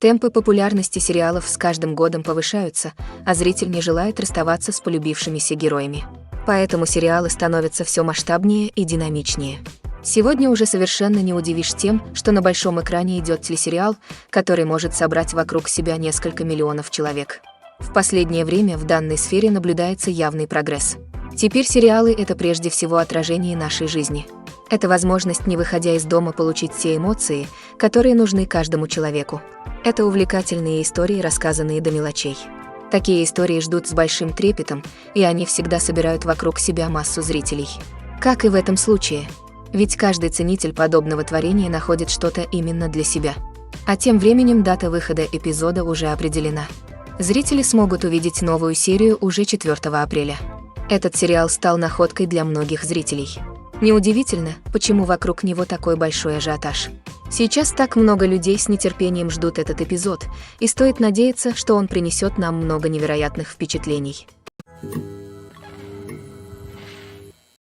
Темпы популярности сериалов с каждым годом повышаются, а зритель не желает расставаться с полюбившимися героями. Поэтому сериалы становятся все масштабнее и динамичнее. Сегодня уже совершенно не удивишь тем, что на большом экране идет телесериал, который может собрать вокруг себя несколько миллионов человек. В последнее время в данной сфере наблюдается явный прогресс. Теперь сериалы — это прежде всего отражение нашей жизни. Это возможность, не выходя из дома, получить те эмоции, которые нужны каждому человеку. Это увлекательные истории, рассказанные до мелочей. Такие истории ждут с большим трепетом, и они всегда собирают вокруг себя массу зрителей. Как и в этом случае. Ведь каждый ценитель подобного творения находит что-то именно для себя. А тем временем дата выхода эпизода уже определена. Зрители смогут увидеть новую серию уже 4 апреля. Этот сериал стал находкой для многих зрителей. Неудивительно, почему вокруг него такой большой ажиотаж. Сейчас так много людей с нетерпением ждут этот эпизод, и стоит надеяться, что он принесет нам много невероятных впечатлений.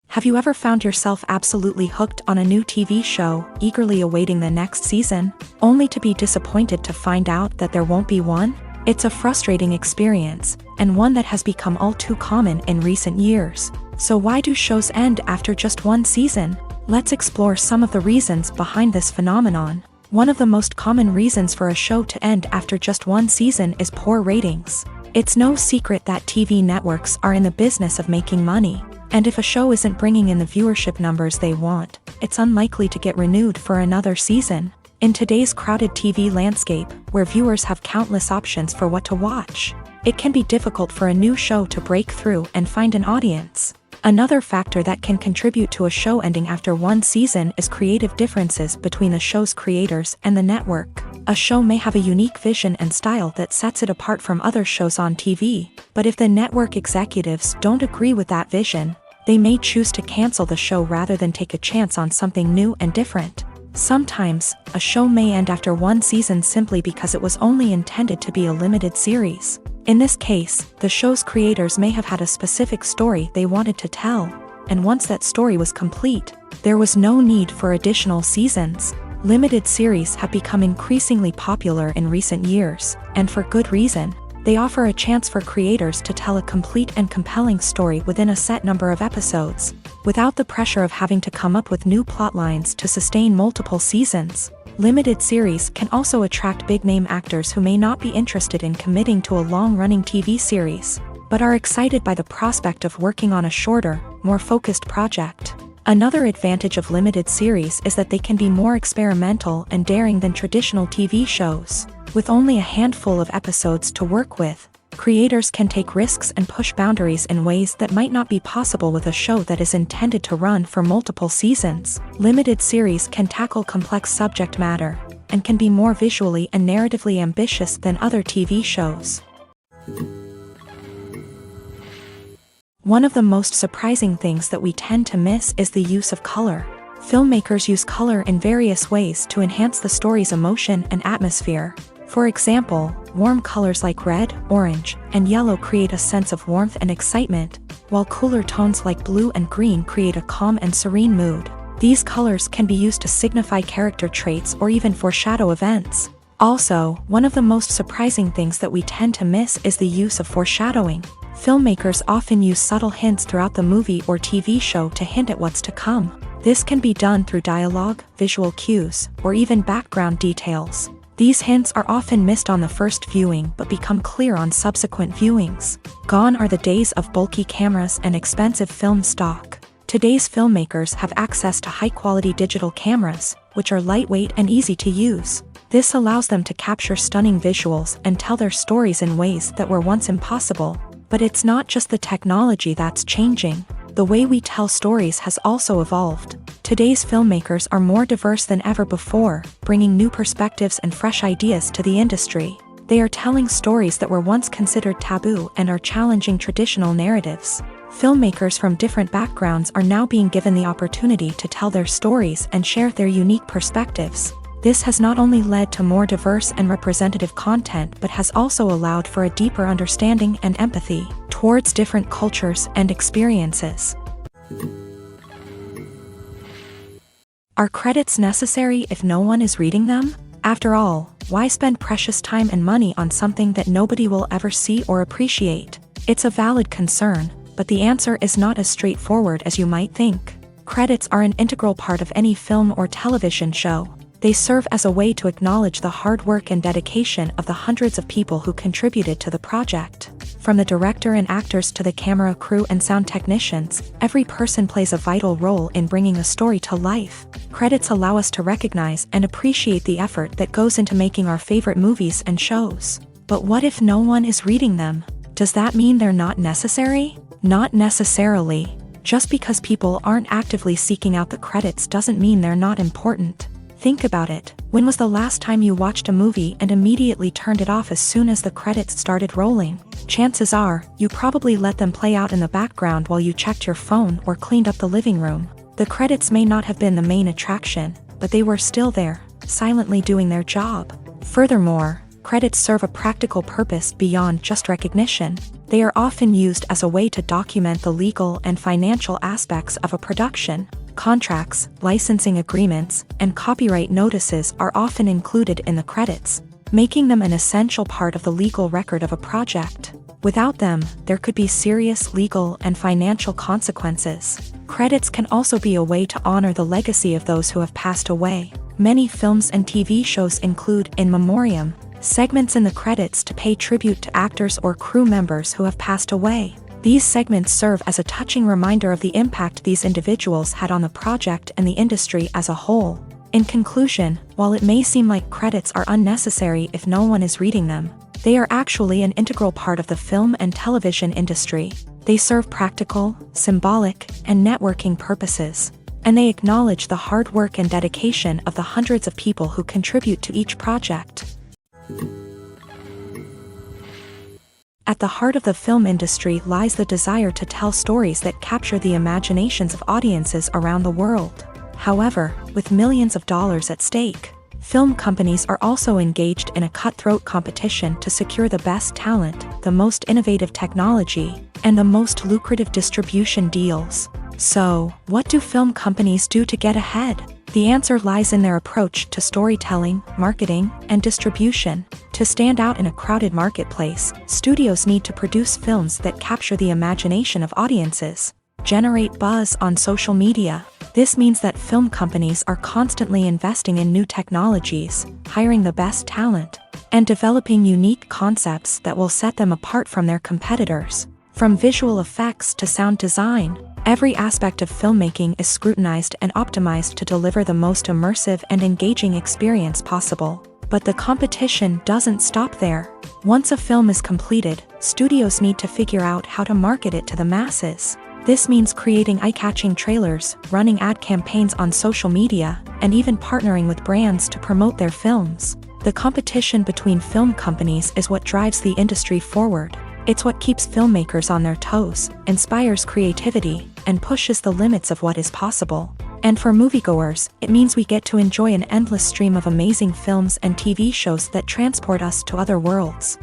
Have you ever found yourself absolutely hooked on a new TV show, eagerly awaiting the next season, only to be disappointed to find out that there won't be one? It's a frustrating experience, and one that has become all too common in recent years. So why do shows end after just one season? Let's explore some of the reasons behind this phenomenon. One of the most common reasons for a show to end after just one season is poor ratings. It's no secret that TV networks are in the business of making money. And if a show isn't bringing in the viewership numbers they want, it's unlikely to get renewed for another season. In today's crowded TV landscape, where viewers have countless options for what to watch, it can be difficult for a new show to break through and find an audience. Another factor that can contribute to a show ending after one season is creative differences between the show's creators and the network. A show may have a unique vision and style that sets it apart from other shows on TV, but if the network executives don't agree with that vision, they may choose to cancel the show rather than take a chance on something new and different. Sometimes, a show may end after one season simply because it was only intended to be a limited series. In this case, the show's creators may have had a specific story they wanted to tell, and once that story was complete, there was no need for additional seasons. Limited series have become increasingly popular in recent years, and for good reason. They offer a chance for creators to tell a complete and compelling story within a set number of episodes, without the pressure of having to come up with new plotlines to sustain multiple seasons. Limited series can also attract big-name actors who may not be interested in committing to a long-running TV series, but are excited by the prospect of working on a shorter, more focused project. Another advantage of limited series is that they can be more experimental and daring than traditional TV shows. With only a handful of episodes to work with, creators can take risks and push boundaries in ways that might not be possible with a show that is intended to run for multiple seasons. Limited series can tackle complex subject matter, and can be more visually and narratively ambitious than other TV shows. One of the most surprising things that we tend to miss is the use of color. Filmmakers use color in various ways to enhance the story's emotion and atmosphere. For example, warm colors like red, orange, and yellow create a sense of warmth and excitement, while cooler tones like blue and green create a calm and serene mood. These colors can be used to signify character traits or even foreshadow events. Also, one of the most surprising things that we tend to miss is the use of foreshadowing. Filmmakers often use subtle hints throughout the movie or TV show to hint at what's to come. This can be done through dialogue, visual cues, or even background details. These hints are often missed on the first viewing but become clear on subsequent viewings. Gone are the days of bulky cameras and expensive film stock. Today's filmmakers have access to high-quality digital cameras, which are lightweight and easy to use. This allows them to capture stunning visuals and tell their stories in ways that were once impossible. But it's not just the technology that's changing. The way we tell stories has also evolved. Today's filmmakers are more diverse than ever before, bringing new perspectives and fresh ideas to the industry. They are telling stories that were once considered taboo and are challenging traditional narratives. Filmmakers from different backgrounds are now being given the opportunity to tell their stories and share their unique perspectives. This has not only led to more diverse and representative content but has also allowed for a deeper understanding and empathy towards different cultures and experiences. Are credits necessary if no one is reading them? After all, Why spend precious time and money on something that nobody will ever see or appreciate? It's a valid concern, but the answer is not as straightforward as you might think. Credits are an integral part of any film or television show. They serve as a way to acknowledge the hard work and dedication of the hundreds of people who contributed to the project. From the director and actors to the camera crew and sound technicians, every person plays a vital role in bringing a story to life. Credits allow us to recognize and appreciate the effort that goes into making our favorite movies and shows. But what if no one is reading them? Does that mean they're not necessary? Not necessarily. Just because people aren't actively seeking out the credits doesn't mean they're not important. Think about it. When was the last time you watched a movie and immediately turned it off as soon as the credits started rolling? Chances are, you probably let them play out in the background while you checked your phone or cleaned up the living room. The credits may not have been the main attraction, but they were still there, silently doing their job. Furthermore, credits serve a practical purpose beyond just recognition. They are often used as a way to document the legal and financial aspects of a production. Contracts, licensing agreements, and copyright notices are often included in the credits, making them an essential part of the legal record of a project. Without them, there could be serious legal and financial consequences. Credits can also be a way to honor the legacy of those who have passed away. Many films and TV shows include in memoriam segments in the credits to pay tribute to actors or crew members who have passed away. These segments serve as a touching reminder of the impact these individuals had on the project and the industry as a whole. In conclusion, while it may seem like credits are unnecessary if no one is reading them, they are actually an integral part of the film and television industry. They serve practical, symbolic, and networking purposes, and they acknowledge the hard work and dedication of the hundreds of people who contribute to each project. At the heart of the film industry lies the desire to tell stories that capture the imaginations of audiences around the world. However, with millions of dollars at stake, film companies are also engaged in a cutthroat competition to secure the best talent, the most innovative technology, and the most lucrative distribution deals. So, what do film companies do to get ahead? The answer lies in their approach to storytelling, marketing, and distribution. To stand out in a crowded marketplace, studios need to produce films that capture the imagination of audiences, generate buzz on social media. This means that film companies are constantly investing in new technologies, hiring the best talent, and developing unique concepts that will set them apart from their competitors. From visual effects to sound design, every aspect of filmmaking is scrutinized and optimized to deliver the most immersive and engaging experience possible. But the competition doesn't stop there. Once a film is completed, studios need to figure out how to market it to the masses. This means creating eye-catching trailers, running ad campaigns on social media, and even partnering with brands to promote their films. The competition between film companies is what drives the industry forward. It's what keeps filmmakers on their toes, inspires creativity, and pushes the limits of what is possible. And for moviegoers, it means we get to enjoy an endless stream of amazing films and TV shows that transport us to other worlds.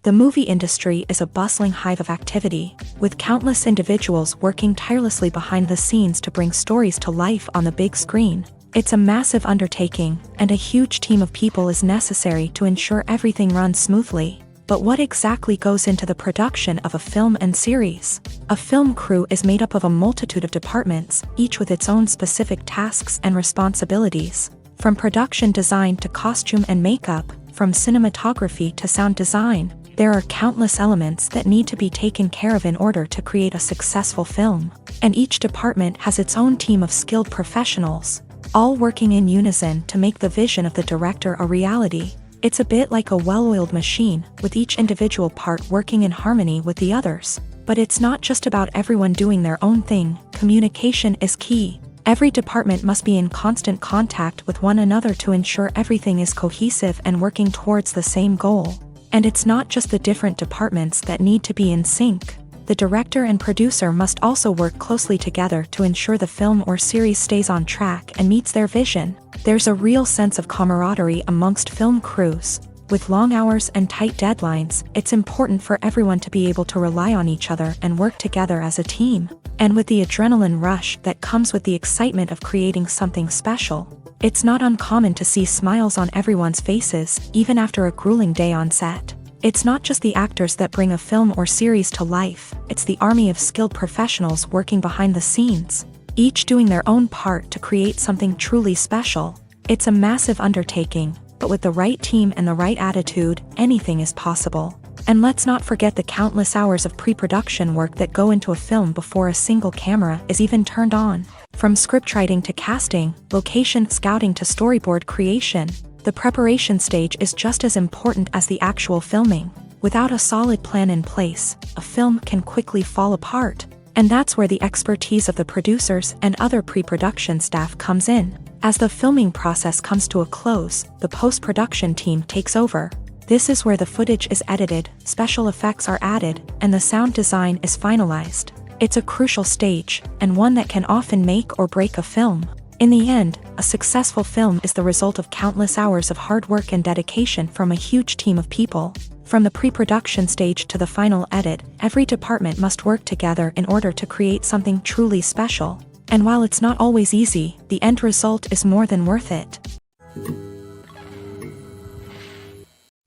The movie industry is a bustling hive of activity, with countless individuals working tirelessly behind the scenes to bring stories to life on the big screen. It's a massive undertaking, and a huge team of people is necessary to ensure everything runs smoothly. But what exactly goes into the production of a film and series? A film crew is made up of a multitude of departments, each with its own specific tasks and responsibilities. From production design to costume and makeup, from cinematography to sound design, there are countless elements that need to be taken care of in order to create a successful film. And each department has its own team of skilled professionals, all working in unison to make the vision of the director a reality. It's a bit like a well-oiled machine, with each individual part working in harmony with the others. But it's not just about everyone doing their own thing. Communication is key. Every department must be in constant contact with one another to ensure everything is cohesive and working towards the same goal. And it's not just the different departments that need to be in sync. The director and producer must also work closely together to ensure the film or series stays on track and meets their vision. There's a real sense of camaraderie amongst film crews. With long hours and tight deadlines, it's important for everyone to be able to rely on each other and work together as a team. And with the adrenaline rush that comes with the excitement of creating something special, It's not uncommon to see smiles on everyone's faces, even after a grueling day on set. It's not just the actors that bring a film or series to life, it's the army of skilled professionals working behind the scenes, each doing their own part to create something truly special. It's a massive undertaking, but with the right team and the right attitude, anything is possible. And let's not forget the countless hours of pre-production work that go into a film before a single camera is even turned on. From scriptwriting to casting, location scouting to storyboard creation, the preparation stage is just as important as the actual filming. Without a solid plan in place, a film can quickly fall apart. And that's where the expertise of the producers and other pre-production staff comes in. As the filming process comes to a close, the post-production team takes over. This is where the footage is edited, special effects are added, and the sound design is finalized. It's a crucial stage, and one that can often make or break a film. In the end, a successful film is the result of countless hours of hard work and dedication from a huge team of people. From the pre-production stage to the final edit, every department must work together in order to create something truly special. And while it's not always easy, the end result is more than worth it.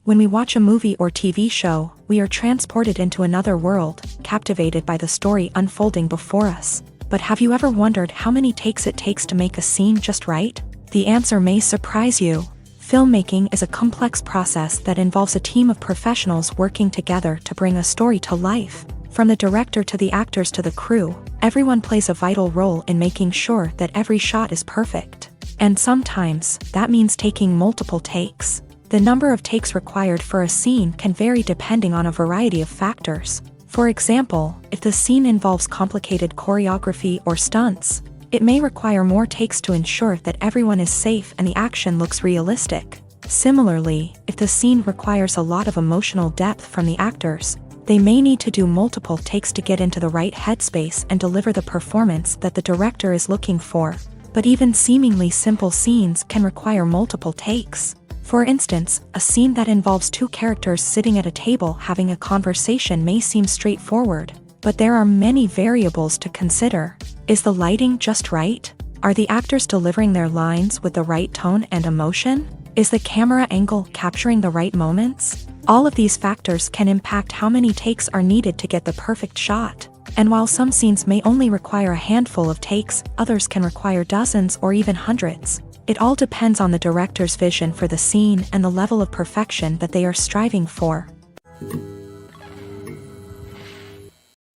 When we watch a movie or TV show, we are transported into another world, captivated by the story unfolding before us. But have you ever wondered how many takes it takes to make a scene just right? The answer may surprise you. Filmmaking is a complex process that involves a team of professionals working together to bring a story to life. From the director to the actors to the crew, everyone plays a vital role in making sure that every shot is perfect. And sometimes, that means taking multiple takes. The number of takes required for a scene can vary depending on a variety of factors. For example, if the scene involves complicated choreography or stunts, it may require more takes to ensure that everyone is safe and the action looks realistic. Similarly, if the scene requires a lot of emotional depth from the actors, they may need to do multiple takes to get into the right headspace and deliver the performance that the director is looking for. But even seemingly simple scenes can require multiple takes. For instance, a scene that involves two characters sitting at a table having a conversation may seem straightforward, but there are many variables to consider. Is the lighting just right? Are the actors delivering their lines with the right tone and emotion? Is the camera angle capturing the right moments? All of these factors can impact how many takes are needed to get the perfect shot. And while some scenes may only require a handful of takes, others can require dozens or even hundreds. It all depends on the director's vision for the scene and the level of perfection that they are striving for.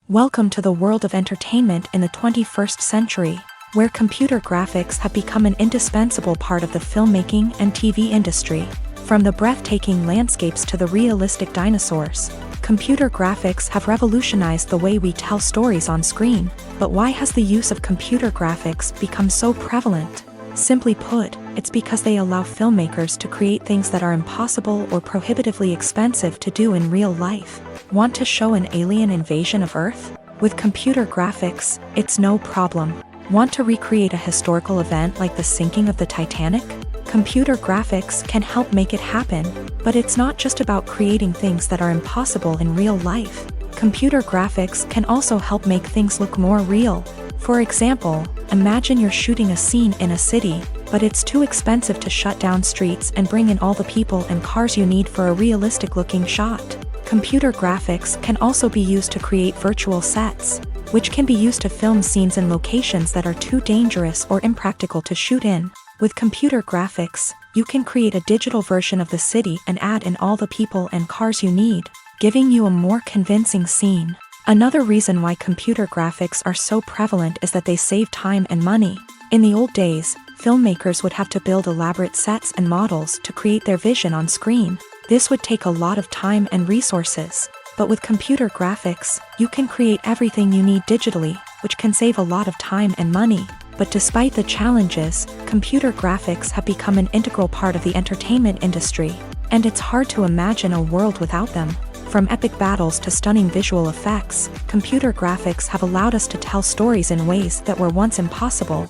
Welcome to the world of entertainment in the 21st century, where computer graphics have become an indispensable part of the filmmaking and TV industry. From the breathtaking landscapes to the realistic dinosaurs, computer graphics have revolutionized the way we tell stories on screen. But why has the use of computer graphics become so prevalent? Simply put, it's because they allow filmmakers to create things that are impossible or prohibitively expensive to do in real life. Want to show an alien invasion of Earth? With computer graphics, it's no problem. Want to recreate a historical event like the sinking of the Titanic? Computer graphics can help make it happen. But it's not just about creating things that are impossible in real life. Computer graphics can also help make things look more real. For example, imagine you're shooting a scene in a city, but it's too expensive to shut down streets and bring in all the people and cars you need for a realistic-looking shot. Computer graphics can also be used to create virtual sets, which can be used to film scenes in locations that are too dangerous or impractical to shoot in. With computer graphics, you can create a digital version of the city and add in all the people and cars you need, giving you a more convincing scene. Another reason why computer graphics are so prevalent is that they save time and money. In the old days, filmmakers would have to build elaborate sets and models to create their vision on screen. This would take a lot of time and resources. But with computer graphics, you can create everything you need digitally, which can save a lot of time and money. But despite the challenges, computer graphics have become an integral part of the entertainment industry, and it's hard to imagine a world without them. From epic battles to stunning visual effects, computer graphics have allowed us to tell stories in ways that were once impossible.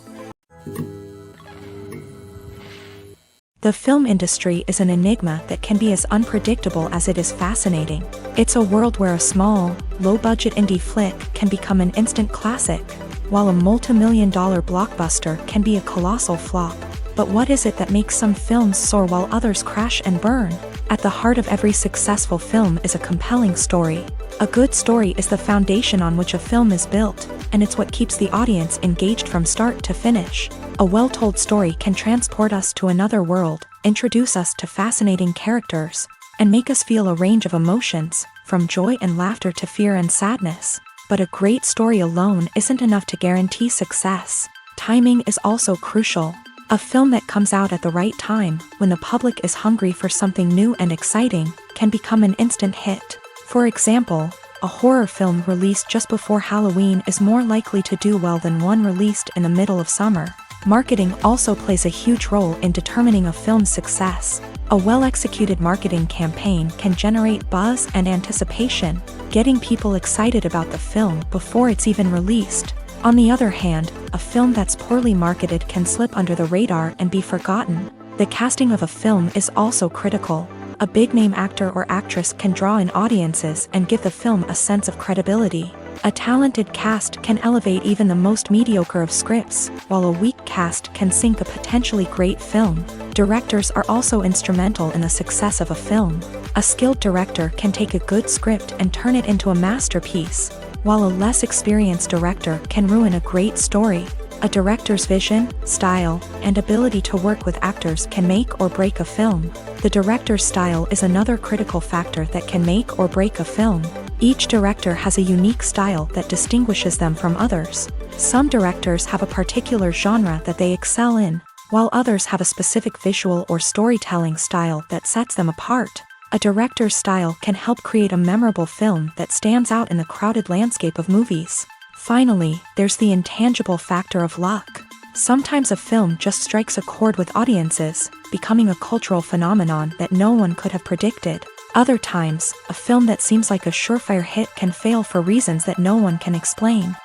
The film industry is an enigma that can be as unpredictable as it is fascinating. It's a world where a small, low-budget indie flick can become an instant classic, while a multi-million-dollar blockbuster can be a colossal flop. But what is it that makes some films soar while others crash and burn? At the heart of every successful film is a compelling story. A good story is the foundation on which a film is built, and it's what keeps the audience engaged from start to finish. A well-told story can transport us to another world, introduce us to fascinating characters, and make us feel a range of emotions, from joy and laughter to fear and sadness. But a great story alone isn't enough to guarantee success. Timing is also crucial. A film that comes out at the right time, when the public is hungry for something new and exciting, can become an instant hit. For example, a horror film released just before Halloween is more likely to do well than one released in the middle of summer. Marketing also plays a huge role in determining a film's success. A well-executed marketing campaign can generate buzz and anticipation, getting people excited about the film before it's even released. On the other hand, a film that's poorly marketed can slip under the radar and be forgotten. The casting of a film is also critical. A big-name actor or actress can draw in audiences and give the film a sense of credibility. A talented cast can elevate even the most mediocre of scripts, while a weak cast can sink a potentially great film. Directors are also instrumental in the success of a film. A skilled director can take a good script and turn it into a masterpiece, while a less experienced director can ruin a great story. A director's vision, style, and ability to work with actors can make or break a film. The director's style is another critical factor that can make or break a film. Each director has a unique style that distinguishes them from others. Some directors have a particular genre that they excel in, while others have a specific visual or storytelling style that sets them apart. A director's style can help create a memorable film that stands out in the crowded landscape of movies. Finally, there's the intangible factor of luck. Sometimes a film just strikes a chord with audiences, becoming a cultural phenomenon that no one could have predicted. Other times, a film that seems like a surefire hit can fail for reasons that no one can explain.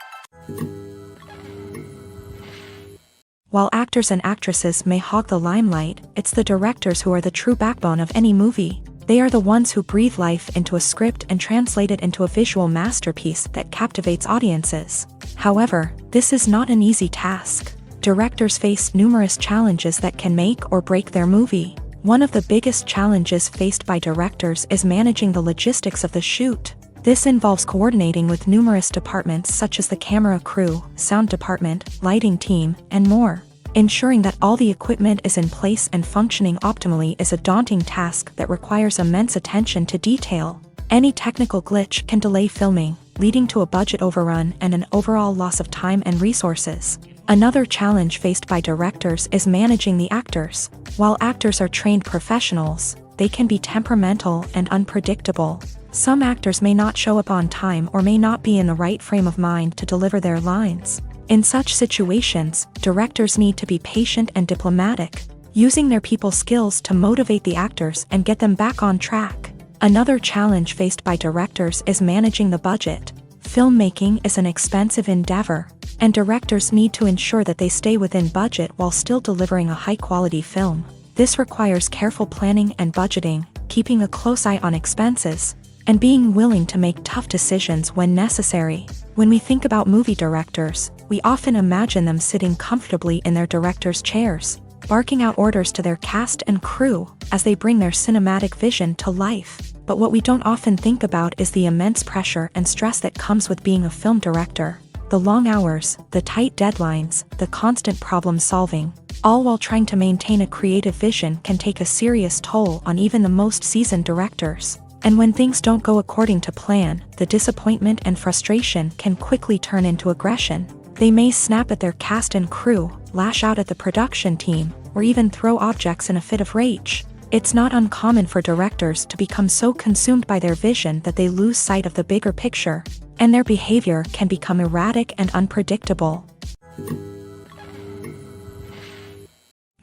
While actors and actresses may hog the limelight, it's the directors who are the true backbone of any movie. They are the ones who breathe life into a script and translate it into a visual masterpiece that captivates audiences. However, this is not an easy task. Directors face numerous challenges that can make or break their movie. One of the biggest challenges faced by directors is managing the logistics of the shoot. This involves coordinating with numerous departments such as the camera crew, sound department, lighting team, and more. Ensuring that all the equipment is in place and functioning optimally is a daunting task that requires immense attention to detail. Any technical glitch can delay filming, leading to a budget overrun and an overall loss of time and resources. Another challenge faced by directors is managing the actors. While actors are trained professionals, they can be temperamental and unpredictable. Some actors may not show up on time or may not be in the right frame of mind to deliver their lines. In such situations, directors need to be patient and diplomatic, using their people skills to motivate the actors and get them back on track. Another challenge faced by directors is managing the budget. Filmmaking is an expensive endeavor, and directors need to ensure that they stay within budget while still delivering a high-quality film. This requires careful planning and budgeting, keeping a close eye on expenses, and being willing to make tough decisions when necessary. When we think about movie directors, we often imagine them sitting comfortably in their director's chairs, barking out orders to their cast and crew as they bring their cinematic vision to life. But what we don't often think about is the immense pressure and stress that comes with being a film director. The long hours, the tight deadlines, the constant problem solving, all while trying to maintain a creative vision can take a serious toll on even the most seasoned directors. And when things don't go according to plan, the disappointment and frustration can quickly turn into aggression. They may snap at their cast and crew, lash out at the production team, or even throw objects in a fit of rage. It's not uncommon for directors to become so consumed by their vision that they lose sight of the bigger picture, and their behavior can become erratic and unpredictable.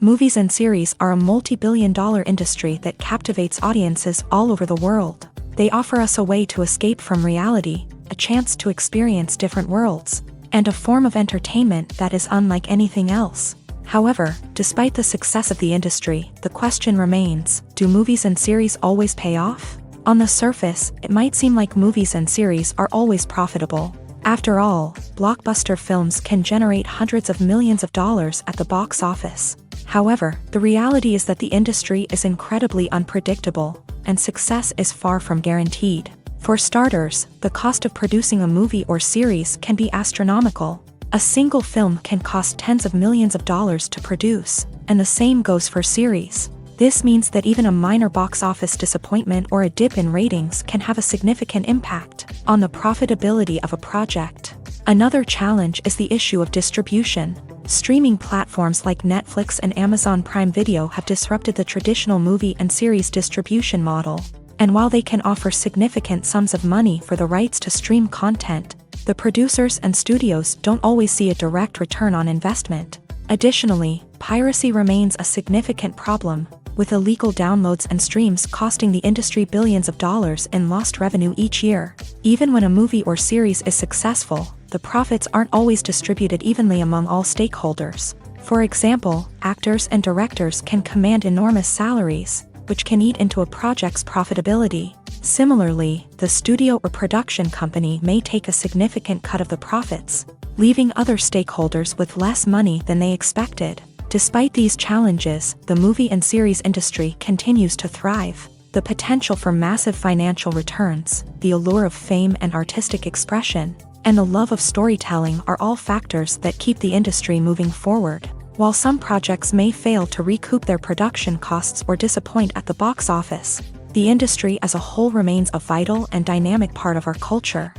Movies and series are a multi-billion-dollar industry that captivates audiences all over the world. They offer us a way to escape from reality, a chance to experience different worlds, and a form of entertainment that is unlike anything else. However, despite the success of the industry, the question remains, do movies and series always pay off? On the surface, it might seem like movies and series are always profitable. After all, blockbuster films can generate hundreds of millions of dollars at the box office. However, the reality is that the industry is incredibly unpredictable, and success is far from guaranteed. For starters, the cost of producing a movie or series can be astronomical. A single film can cost tens of millions of dollars to produce, and the same goes for series. This means that even a minor box office disappointment or a dip in ratings can have a significant impact on the profitability of a project. Another challenge is the issue of distribution. Streaming platforms like Netflix and Amazon Prime Video have disrupted the traditional movie and series distribution model. And while they can offer significant sums of money for the rights to stream content, the producers and studios don't always see a direct return on investment. Additionally, piracy remains a significant problem, with illegal downloads and streams costing the industry billions of dollars in lost revenue each year. Even when a movie or series is successful, the profits aren't always distributed evenly among all stakeholders. For example, actors and directors can command enormous salaries, which can eat into a project's profitability. Similarly, the studio or production company may take a significant cut of the profits, leaving other stakeholders with less money than they expected. Despite these challenges, the movie and series industry continues to thrive. The potential for massive financial returns, the allure of fame and artistic expression, and the love of storytelling are all factors that keep the industry moving forward. While some projects may fail to recoup their production costs or disappoint at the box office, the industry as a whole remains a vital and dynamic part of our culture.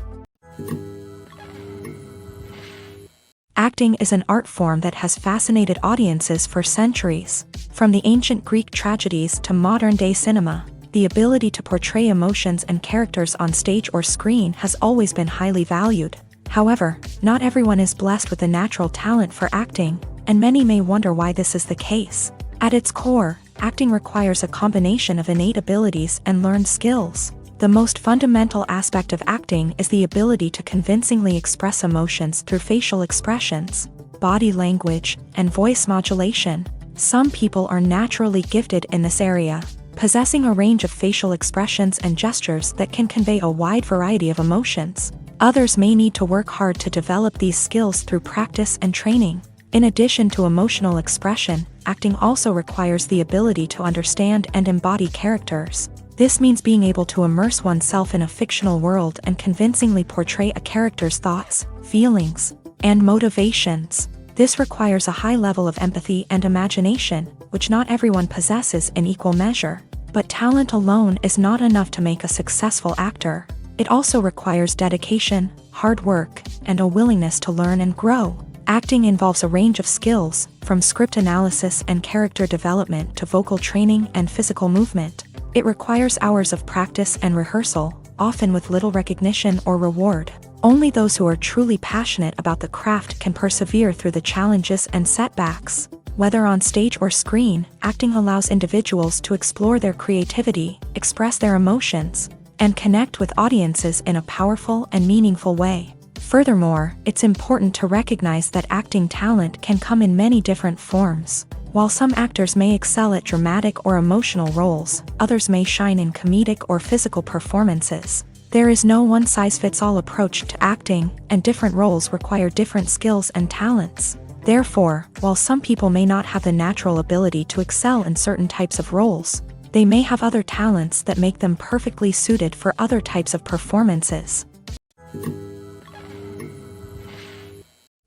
Acting is an art form that has fascinated audiences for centuries. From the ancient Greek tragedies to modern-day cinema, the ability to portray emotions and characters on stage or screen has always been highly valued. However, not everyone is blessed with a natural talent for acting, and many may wonder why this is the case. At its core, acting requires a combination of innate abilities and learned skills. The most fundamental aspect of acting is the ability to convincingly express emotions through facial expressions, body language, and voice modulation. Some people are naturally gifted in this area, possessing a range of facial expressions and gestures that can convey a wide variety of emotions. Others may need to work hard to develop these skills through practice and training. In addition to emotional expression, acting also requires the ability to understand and embody characters. This means being able to immerse oneself in a fictional world and convincingly portray a character's thoughts, feelings, and motivations. This requires a high level of empathy and imagination, which not everyone possesses in equal measure. But talent alone is not enough to make a successful actor. It also requires dedication, hard work, and a willingness to learn and grow. Acting involves a range of skills, from script analysis and character development to vocal training and physical movement. It requires hours of practice and rehearsal, often with little recognition or reward. Only those who are truly passionate about the craft can persevere through the challenges and setbacks. Whether on stage or screen, acting allows individuals to explore their creativity, express their emotions, and connect with audiences in a powerful and meaningful way. Furthermore, it's important to recognize that acting talent can come in many different forms. While some actors may excel at dramatic or emotional roles, others may shine in comedic or physical performances. There is no one-size-fits-all approach to acting, and different roles require different skills and talents. Therefore, while some people may not have the natural ability to excel in certain types of roles, they may have other talents that make them perfectly suited for other types of performances.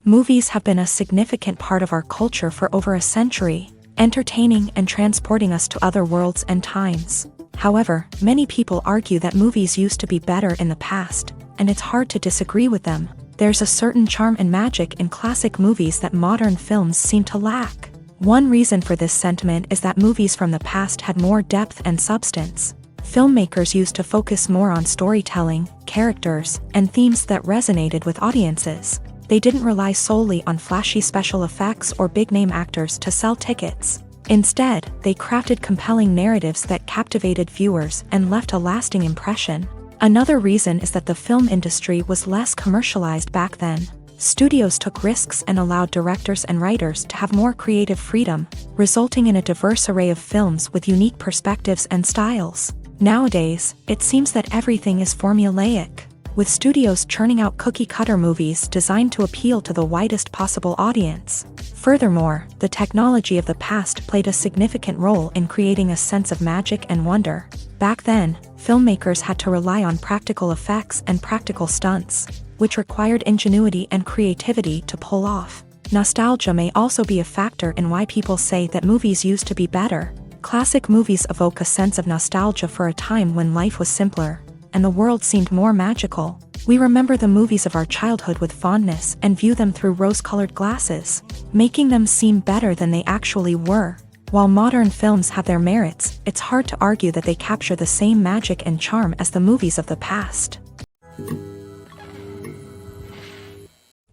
Movies have been a significant part of our culture for over a century, entertaining and transporting us to other worlds and times. However, many people argue that movies used to be better in the past, and it's hard to disagree with them. There's a certain charm and magic in classic movies that modern films seem to lack. One reason for this sentiment is that movies from the past had more depth and substance. Filmmakers used to focus more on storytelling, characters, and themes that resonated with audiences. They didn't rely solely on flashy special effects or big-name actors to sell tickets. Instead, they crafted compelling narratives that captivated viewers and left a lasting impression. Another reason is that the film industry was less commercialized back then. Studios took risks and allowed directors and writers to have more creative freedom, resulting in a diverse array of films with unique perspectives and styles. Nowadays, it seems that everything is formulaic. with studios churning out cookie-cutter movies designed to appeal to the widest possible audience. Furthermore, the technology of the past played a significant role in creating a sense of magic and wonder. Back then, filmmakers had to rely on practical effects and practical stunts, which required ingenuity and creativity to pull off. Nostalgia may also be a factor in why people say that movies used to be better. Classic movies evoke a sense of nostalgia for a time when life was simpler, and the world seemed more magical. We remember the movies of our childhood with fondness and view them through rose-colored glasses, making them seem better than they actually were. While modern films have their merits, it's hard to argue that they capture the same magic and charm as the movies of the past.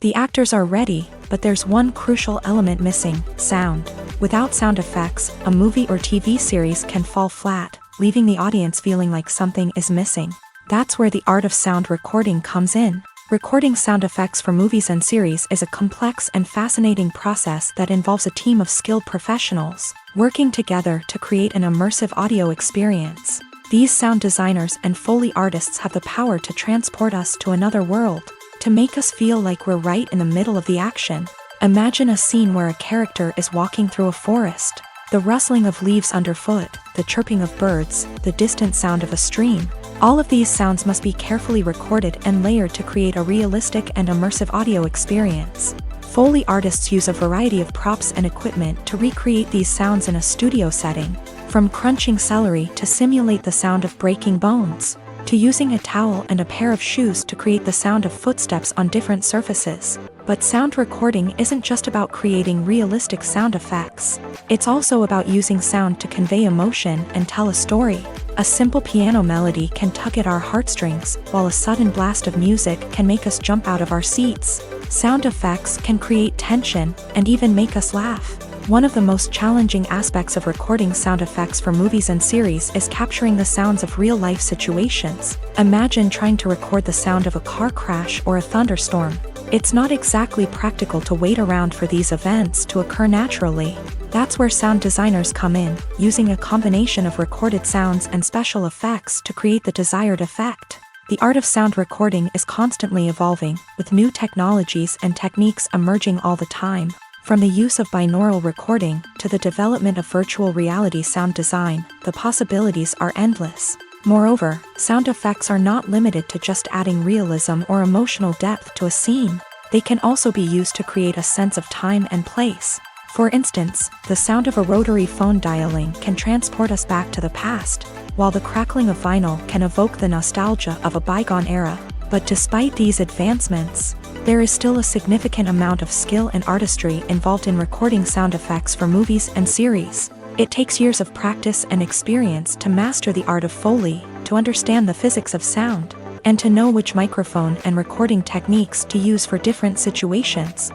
The actors are ready, but there's one crucial element missing: sound. Without sound effects, a movie or TV series can fall flat, leaving the audience feeling like something is missing. That's where the art of sound recording comes in. Recording sound effects for movies and series is a complex and fascinating process that involves a team of skilled professionals working together to create an immersive audio experience. These sound designers and Foley artists have the power to transport us to another world, to make us feel like we're right in the middle of the action. Imagine a scene where a character is walking through a forest. The rustling of leaves underfoot, the chirping of birds, the distant sound of a stream. All of these sounds must be carefully recorded and layered to create a realistic and immersive audio experience. Foley artists use a variety of props and equipment to recreate these sounds in a studio setting, from crunching celery to simulate the sound of breaking bones, to using a towel and a pair of shoes to create the sound of footsteps on different surfaces. But sound recording isn't just about creating realistic sound effects. It's also about using sound to convey emotion and tell a story. A simple piano melody can tug at our heartstrings, while a sudden blast of music can make us jump out of our seats. Sound effects can create tension and even make us laugh. One of the most challenging aspects of recording sound effects for movies and series is capturing the sounds of real-life situations. Imagine trying to record the sound of a car crash or a thunderstorm. It's not exactly practical to wait around for these events to occur naturally. That's where sound designers come in, using a combination of recorded sounds and special effects to create the desired effect. The art of sound recording is constantly evolving, with new technologies and techniques emerging all the time. From the use of binaural recording to the development of virtual reality sound design, the possibilities are endless. Moreover, sound effects are not limited to just adding realism or emotional depth to a scene. They can also be used to create a sense of time and place. For instance, the sound of a rotary phone dialing can transport us back to the past, while the crackling of vinyl can evoke the nostalgia of a bygone era. But despite these advancements, there is still a significant amount of skill and artistry involved in recording sound effects for movies and series. It takes years of practice and experience to master the art of Foley, to understand the physics of sound, and to know which microphone and recording techniques to use for different situations.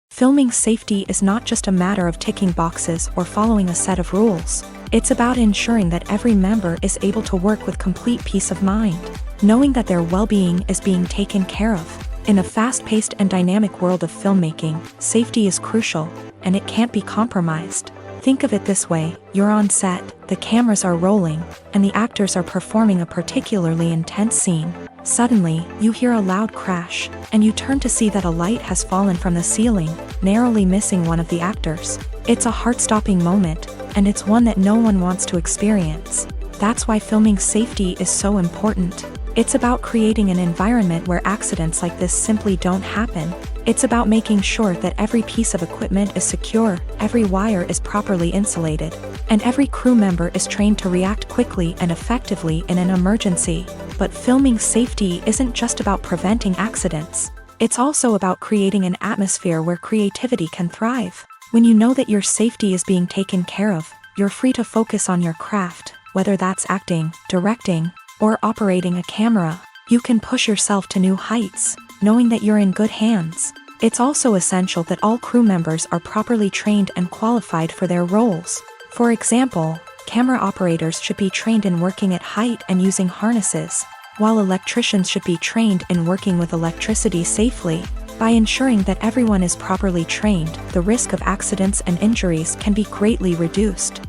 Filming safety is not just a matter of ticking boxes or following a set of rules. It's about ensuring that every member is able to work with complete peace of mind, knowing that their well-being is being taken care of. In a fast-paced and dynamic world of filmmaking, safety is crucial, and it can't be compromised. Think of it this way: you're on set, the cameras are rolling, and the actors are performing a particularly intense scene. Suddenly, you hear a loud crash, and you turn to see that a light has fallen from the ceiling, narrowly missing one of the actors. It's a heart-stopping moment, and it's one that no one wants to experience. That's why filming safety is so important. It's about creating an environment where accidents like this simply don't happen. It's about making sure that every piece of equipment is secure, every wire is properly insulated, and every crew member is trained to react quickly and effectively in an emergency. But filming safety isn't just about preventing accidents. It's also about creating an atmosphere where creativity can thrive. When you know that your safety is being taken care of, you're free to focus on your craft, whether that's acting, directing, or operating a camera. You can push yourself to new heights, knowing that you're in good hands. It's also essential that all crew members are properly trained and qualified for their roles. For example, camera operators should be trained in working at height and using harnesses, while electricians should be trained in working with electricity safely. By ensuring that everyone is properly trained, the risk of accidents and injuries can be greatly reduced.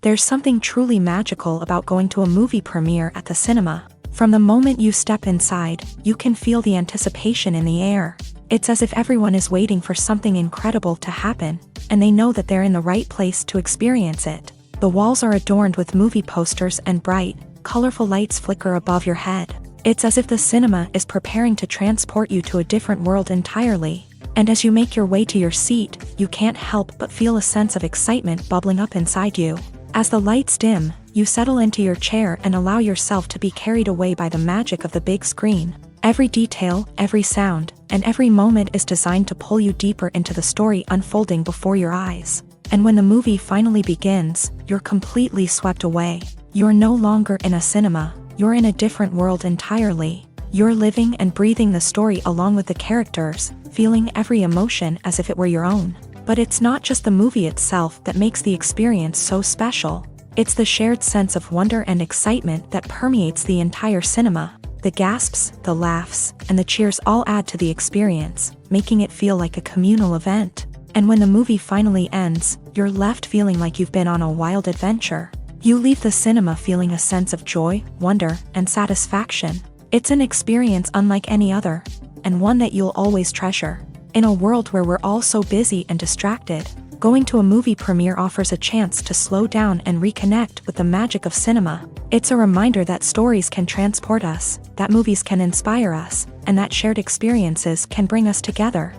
There's something truly magical about going to a movie premiere at the cinema. From the moment you step inside, you can feel the anticipation in the air. It's as if everyone is waiting for something incredible to happen, and they know that they're in the right place to experience it. The walls are adorned with movie posters and bright, colorful lights flicker above your head. It's as if the cinema is preparing to transport you to a different world entirely. And as you make your way to your seat, you can't help but feel a sense of excitement bubbling up inside you. As the lights dim, you settle into your chair and allow yourself to be carried away by the magic of the big screen. Every detail, every sound, and every moment is designed to pull you deeper into the story unfolding before your eyes. And when the movie finally begins, you're completely swept away. You're no longer in a cinema, you're in a different world entirely. You're living and breathing the story along with the characters, feeling every emotion as if it were your own. But it's not just the movie itself that makes the experience so special. It's the shared sense of wonder and excitement that permeates the entire cinema. The gasps, the laughs, and the cheers all add to the experience, making it feel like a communal event. And when the movie finally ends, you're left feeling like you've been on a wild adventure. You leave the cinema feeling a sense of joy, wonder, and satisfaction. It's an experience unlike any other, and one that you'll always treasure. In a world where we're all so busy and distracted, going to a movie premiere offers a chance to slow down and reconnect with the magic of cinema. It's a reminder that stories can transport us, that movies can inspire us, and that shared experiences can bring us together.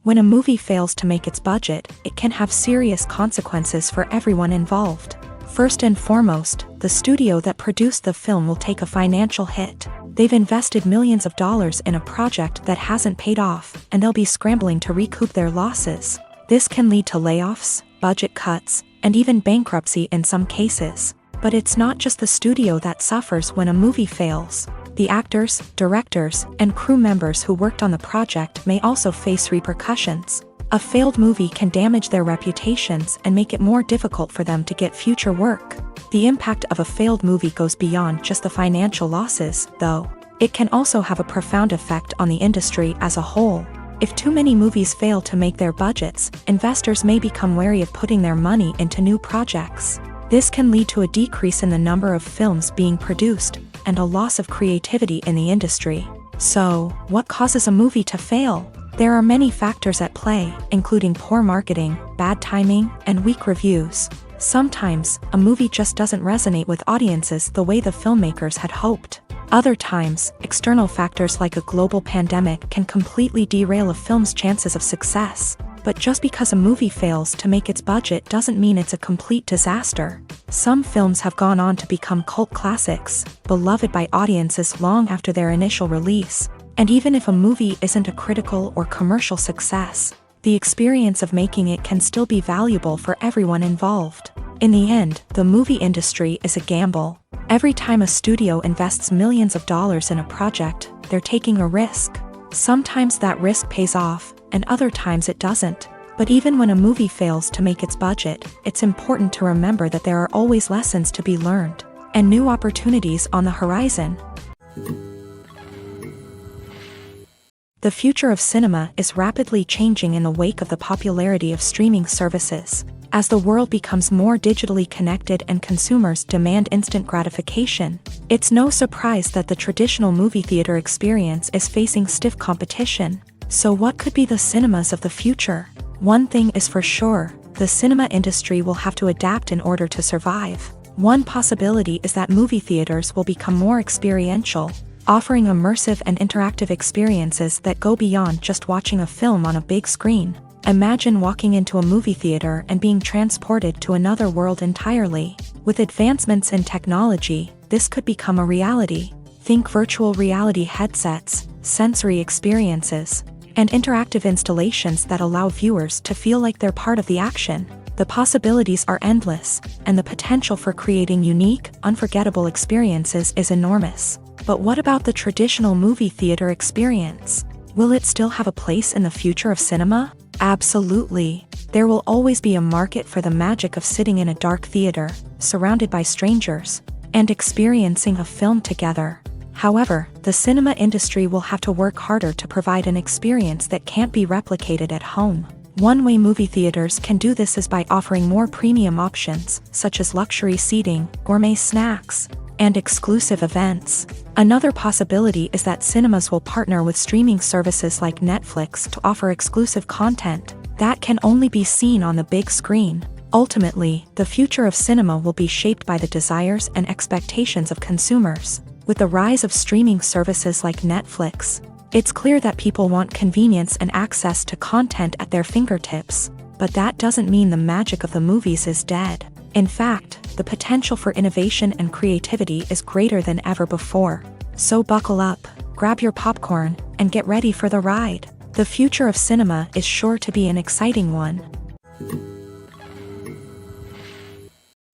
When a movie fails to make its budget, it can have serious consequences for everyone involved. First and foremost, the studio that produced the film will take a financial hit. They've invested millions of dollars in a project that hasn't paid off, and they'll be scrambling to recoup their losses. This can lead to layoffs, budget cuts, and even bankruptcy in some cases. But it's not just the studio that suffers when a movie fails. The actors, directors, and crew members who worked on the project may also face repercussions. A failed movie can damage their reputations and make it more difficult for them to get future work. The impact of a failed movie goes beyond just the financial losses, though. It can also have a profound effect on the industry as a whole. If too many movies fail to make their budgets, investors may become wary of putting their money into new projects. This can lead to a decrease in the number of films being produced, and a loss of creativity in the industry. So, what causes a movie to fail? There are many factors at play, including poor marketing, bad timing, and weak reviews. Sometimes, a movie just doesn't resonate with audiences the way the filmmakers had hoped. Other times, external factors like a global pandemic can completely derail a film's chances of success. But just because a movie fails to make its budget doesn't mean it's a complete disaster. Some films have gone on to become cult classics, beloved by audiences long after their initial release. And even if a movie isn't a critical or commercial success, the experience of making it can still be valuable for everyone involved. In the end, the movie industry is a gamble. Every time a studio invests millions of dollars in a project, they're taking a risk. Sometimes that risk pays off, and other times it doesn't. But even when a movie fails to make its budget, it's important to remember that there are always lessons to be learned, and new opportunities on the horizon. The future of cinema is rapidly changing in the wake of the popularity of streaming services. As the world becomes more digitally connected and consumers demand instant gratification, it's no surprise that the traditional movie theater experience is facing stiff competition. So what could be the cinemas of the future? One thing is for sure, the cinema industry will have to adapt in order to survive. One possibility is that movie theaters will become more experiential, offering immersive and interactive experiences that go beyond just watching a film on a big screen. Imagine walking into a movie theater and being transported to another world entirely. With advancements in technology, this could become a reality. Think virtual reality headsets, sensory experiences, and interactive installations that allow viewers to feel like they're part of the action. The possibilities are endless, and the potential for creating unique, unforgettable experiences is enormous. But what about the traditional movie theater experience? Will it still have a place in the future of cinema? Absolutely. There will always be a market for the magic of sitting in a dark theater, surrounded by strangers, and experiencing a film together. However, the cinema industry will have to work harder to provide an experience that can't be replicated at home. One way movie theaters can do this is by offering more premium options, such as luxury seating, gourmet snacks, and exclusive events. Another possibility is that cinemas will partner with streaming services like Netflix to offer exclusive content that can only be seen on the big screen. Ultimately, the future of cinema will be shaped by the desires and expectations of consumers. With the rise of streaming services like Netflix, it's clear that people want convenience and access to content at their fingertips, but that doesn't mean the magic of the movies is dead. In fact, the potential for innovation and creativity is greater than ever before. So buckle up, grab your popcorn, and get ready for the ride. The future of cinema is sure to be an exciting one.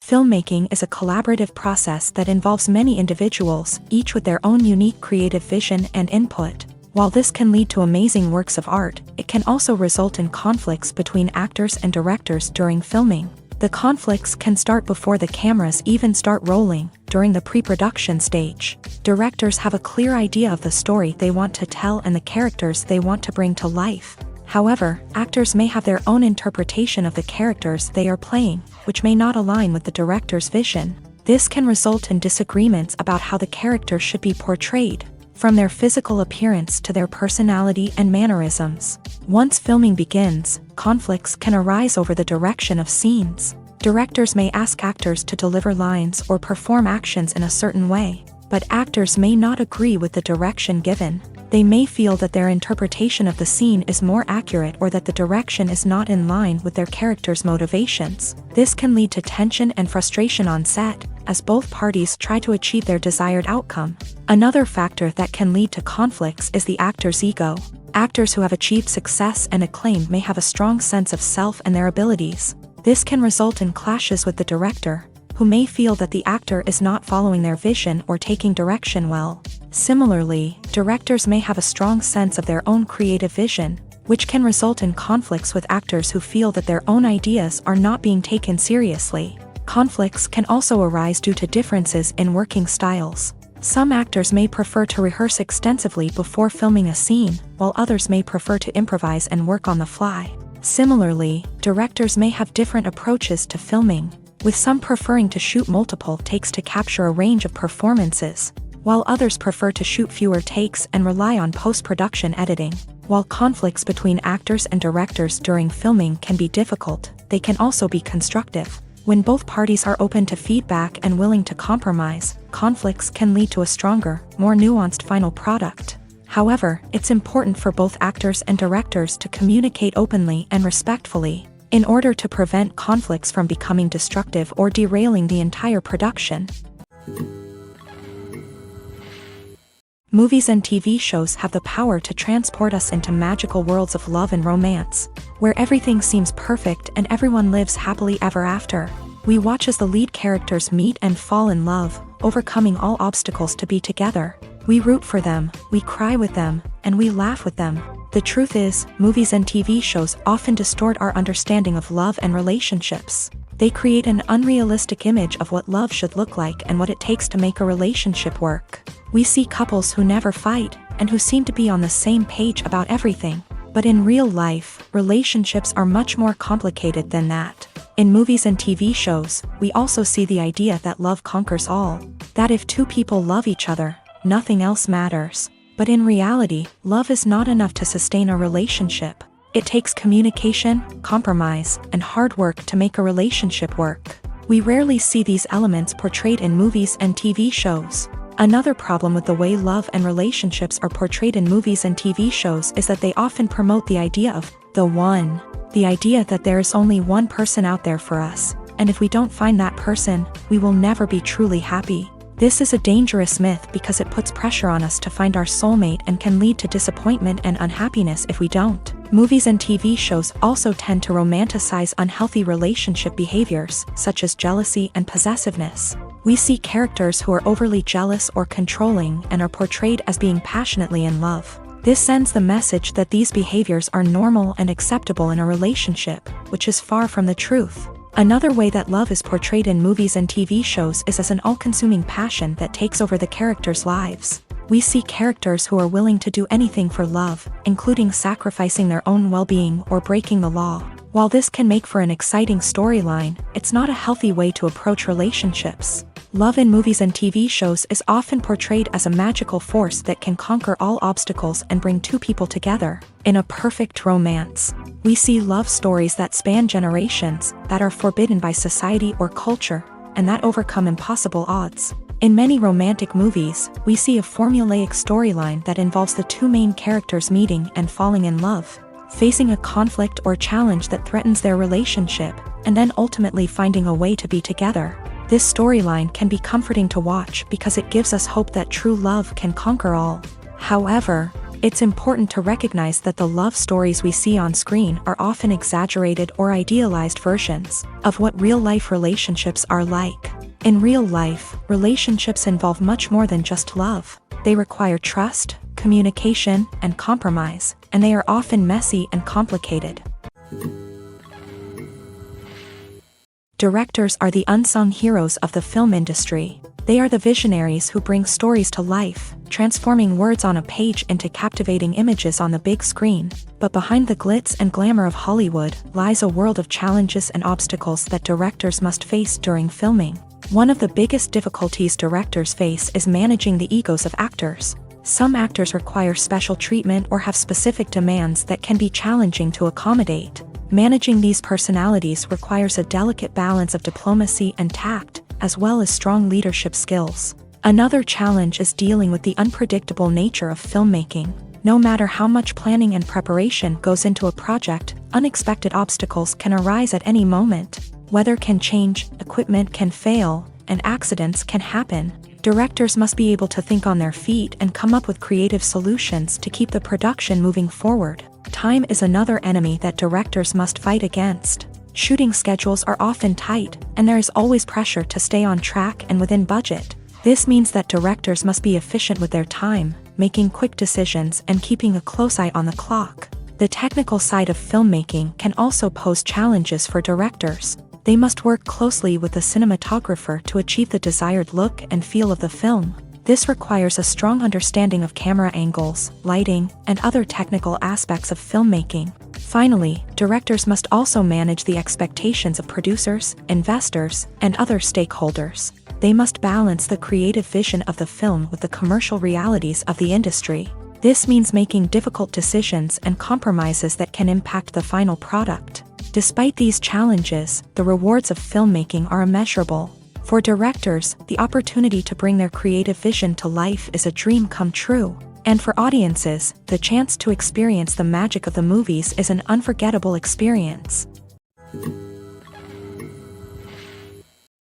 Filmmaking is a collaborative process that involves many individuals, each with their own unique creative vision and input. While this can lead to amazing works of art, it can also result in conflicts between actors and directors during filming. The conflicts can start before the cameras even start rolling, during the pre-production stage. Directors have a clear idea of the story they want to tell and the characters they want to bring to life. However, actors may have their own interpretation of the characters they are playing, which may not align with the director's vision. This can result in disagreements about how the characters should be portrayed, from their physical appearance to their personality and mannerisms. Once filming begins, conflicts can arise over the direction of scenes. Directors may ask actors to deliver lines or perform actions in a certain way, but actors may not agree with the direction given. They may feel that their interpretation of the scene is more accurate or that the direction is not in line with their character's motivations. This can lead to tension and frustration on set, as both parties try to achieve their desired outcome. Another factor that can lead to conflicts is the actor's ego. Actors who have achieved success and acclaim may have a strong sense of self and their abilities. This can result in clashes with the director, who may feel that the actor is not following their vision or taking direction well. Similarly, directors may have a strong sense of their own creative vision, which can result in conflicts with actors who feel that their own ideas are not being taken seriously. Conflicts can also arise due to differences in working styles. Some actors may prefer to rehearse extensively before filming a scene, while others may prefer to improvise and work on the fly. Similarly, directors may have different approaches to filming, with some preferring to shoot multiple takes to capture a range of performances, while others prefer to shoot fewer takes and rely on post-production editing. While conflicts between actors and directors during filming can be difficult, they can also be constructive. When both parties are open to feedback and willing to compromise, conflicts can lead to a stronger, more nuanced final product. However, it's important for both actors and directors to communicate openly and respectfully, in order to prevent conflicts from becoming destructive or derailing the entire production. Movies and TV shows have the power to transport us into magical worlds of love and romance, where everything seems perfect and everyone lives happily ever after. We watch as the lead characters meet and fall in love, overcoming all obstacles to be together. We root for them, we cry with them, and we laugh with them. The truth is, movies and TV shows often distort our understanding of love and relationships. They create an unrealistic image of what love should look like and what it takes to make a relationship work. We see couples who never fight, and who seem to be on the same page about everything. But in real life, relationships are much more complicated than that. In movies and TV shows, we also see the idea that love conquers all. That if two people love each other, nothing else matters. But in reality, love is not enough to sustain a relationship. It takes communication, compromise, and hard work to make a relationship work. We rarely see these elements portrayed in movies and TV shows. Another problem with the way love and relationships are portrayed in movies and TV shows is that they often promote the idea of the one. The idea that there is only one person out there for us, and if we don't find that person, we will never be truly happy. This is a dangerous myth because it puts pressure on us to find our soulmate and can lead to disappointment and unhappiness if we don't. Movies and TV shows also tend to romanticize unhealthy relationship behaviors, such as jealousy and possessiveness. We see characters who are overly jealous or controlling and are portrayed as being passionately in love. This sends the message that these behaviors are normal and acceptable in a relationship, which is far from the truth. Another way that love is portrayed in movies and TV shows is as an all-consuming passion that takes over the characters' lives. We see characters who are willing to do anything for love, including sacrificing their own well-being or breaking the law. While this can make for an exciting storyline, it's not a healthy way to approach relationships. Love in movies and TV shows is often portrayed as a magical force that can conquer all obstacles and bring two people together. In a perfect romance, we see love stories that span generations, that are forbidden by society or culture, and that overcome impossible odds. In many romantic movies, we see a formulaic storyline that involves the two main characters meeting and falling in love, facing a conflict or challenge that threatens their relationship, and then ultimately finding a way to be together. This storyline can be comforting to watch because it gives us hope that true love can conquer all. However, it's important to recognize that the love stories we see on screen are often exaggerated or idealized versions of what real-life relationships are like. In real life, relationships involve much more than just love. They require trust, communication, and compromise, and they are often messy and complicated. Directors are the unsung heroes of the film industry. They are the visionaries who bring stories to life, transforming words on a page into captivating images on the big screen. But behind the glitz and glamour of Hollywood lies a world of challenges and obstacles that directors must face during filming. One of the biggest difficulties directors face is managing the egos of actors. Some actors require special treatment or have specific demands that can be challenging to accommodate. Managing these personalities requires a delicate balance of diplomacy and tact, as well as strong leadership skills. Another challenge is dealing with the unpredictable nature of filmmaking. No matter how much planning and preparation goes into a project, unexpected obstacles can arise at any moment. Weather can change, equipment can fail, and accidents can happen. Directors must be able to think on their feet and come up with creative solutions to keep the production moving forward. Time is another enemy that directors must fight against. Shooting schedules are often tight, and there is always pressure to stay on track and within budget. This means that directors must be efficient with their time, making quick decisions and keeping a close eye on the clock. The technical side of filmmaking can also pose challenges for directors. They must work closely with the cinematographer to achieve the desired look and feel of the film. This requires a strong understanding of camera angles, lighting, and other technical aspects of filmmaking. Finally, directors must also manage the expectations of producers, investors, and other stakeholders. They must balance the creative vision of the film with the commercial realities of the industry. This means making difficult decisions and compromises that can impact the final product. Despite these challenges, the rewards of filmmaking are immeasurable. For directors, the opportunity to bring their creative vision to life is a dream come true. And for audiences, the chance to experience the magic of the movies is an unforgettable experience.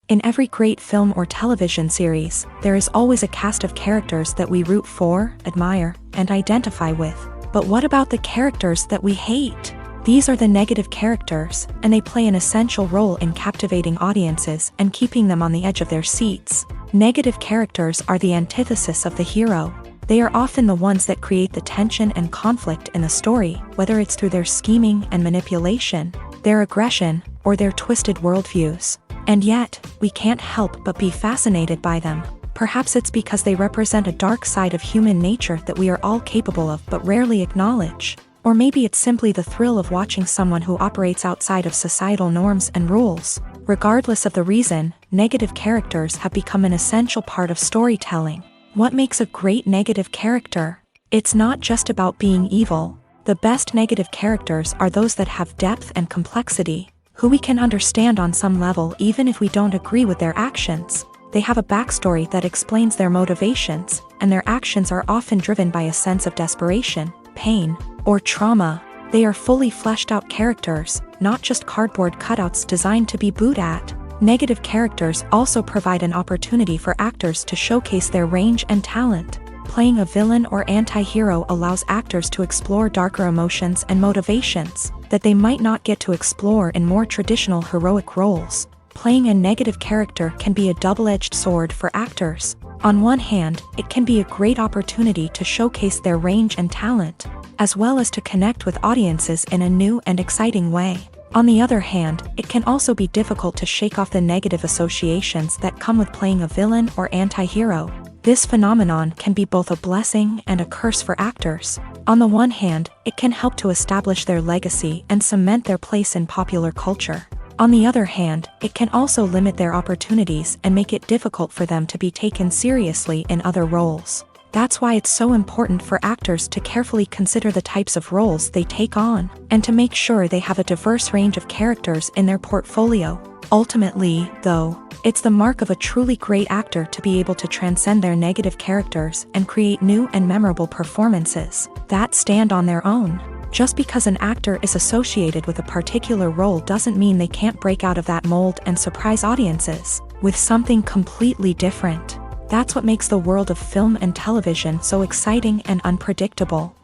In every great film or television series, there is always a cast of characters that we root for, admire, and identify with. But what about the characters that we hate? These are the negative characters, and they play an essential role in captivating audiences and keeping them on the edge of their seats. Negative characters are the antithesis of the hero. They are often the ones that create the tension and conflict in the story, whether it's through their scheming and manipulation, their aggression, or their twisted worldviews. And yet, we can't help but be fascinated by them. Perhaps it's because they represent a dark side of human nature that we are all capable of but rarely acknowledge. Or maybe it's simply the thrill of watching someone who operates outside of societal norms and rules. Regardless of the reason, negative characters have become an essential part of storytelling. What makes a great negative character? It's not just about being evil. The best negative characters are those that have depth and complexity, who we can understand on some level even if we don't agree with their actions. They have a backstory that explains their motivations, and their actions are often driven by a sense of desperation, pain, or trauma. They are fully fleshed out characters, not just cardboard cutouts designed to be booed at. Negative characters also provide an opportunity for actors to showcase their range and talent. Playing a villain or anti-hero allows actors to explore darker emotions and motivations that they might not get to explore in more traditional heroic roles. Playing a negative character can be a double-edged sword for actors. On one hand, it can be a great opportunity to showcase their range and talent, as well as to connect with audiences in a new and exciting way. On the other hand, it can also be difficult to shake off the negative associations that come with playing a villain or anti-hero. This phenomenon can be both a blessing and a curse for actors. On the one hand, it can help to establish their legacy and cement their place in popular culture. On the other hand, it can also limit their opportunities and make it difficult for them to be taken seriously in other roles. That's why it's so important for actors to carefully consider the types of roles they take on, and to make sure they have a diverse range of characters in their portfolio. Ultimately, though, it's the mark of a truly great actor to be able to transcend their negative characters and create new and memorable performances that stand on their own. Just because an actor is associated with a particular role doesn't mean they can't break out of that mold and surprise audiences with something completely different. That's what makes the world of film and television so exciting and unpredictable.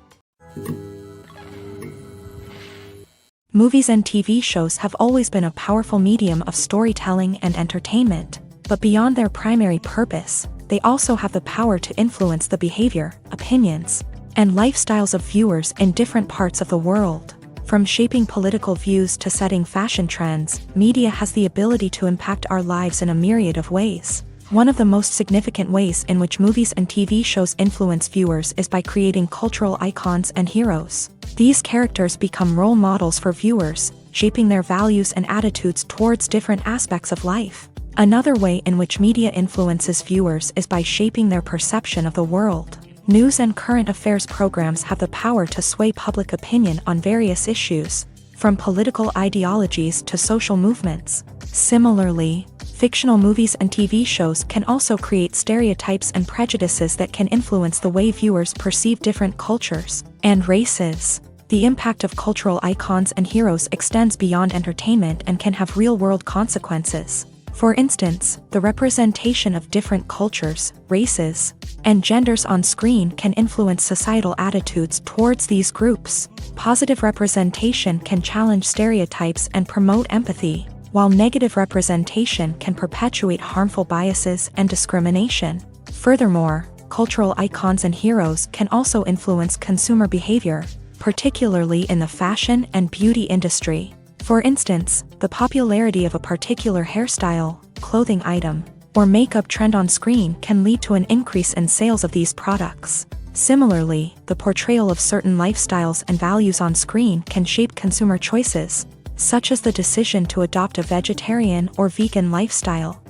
Movies and TV shows have always been a powerful medium of storytelling and entertainment, but beyond their primary purpose, they also have the power to influence the behavior, opinions, and lifestyles of viewers in different parts of the world. From shaping political views to setting fashion trends, media has the ability to impact our lives in a myriad of ways. One of the most significant ways in which movies and TV shows influence viewers is by creating cultural icons and heroes. These characters become role models for viewers, shaping their values and attitudes towards different aspects of life. Another way in which media influences viewers is by shaping their perception of the world. News and current affairs programs have the power to sway public opinion on various issues, from political ideologies to social movements. Similarly, fictional movies and TV shows can also create stereotypes and prejudices that can influence the way viewers perceive different cultures and races. The impact of cultural icons and heroes extends beyond entertainment and can have real-world consequences. For instance, the representation of different cultures, races, and genders on screen can influence societal attitudes towards these groups. Positive representation can challenge stereotypes and promote empathy, while negative representation can perpetuate harmful biases and discrimination. Furthermore, cultural icons and heroes can also influence consumer behavior, particularly in the fashion and beauty industry. For instance, the popularity of a particular hairstyle, clothing item, or makeup trend on screen can lead to an increase in sales of these products. Similarly, the portrayal of certain lifestyles and values on screen can shape consumer choices, such as the decision to adopt a vegetarian or vegan lifestyle.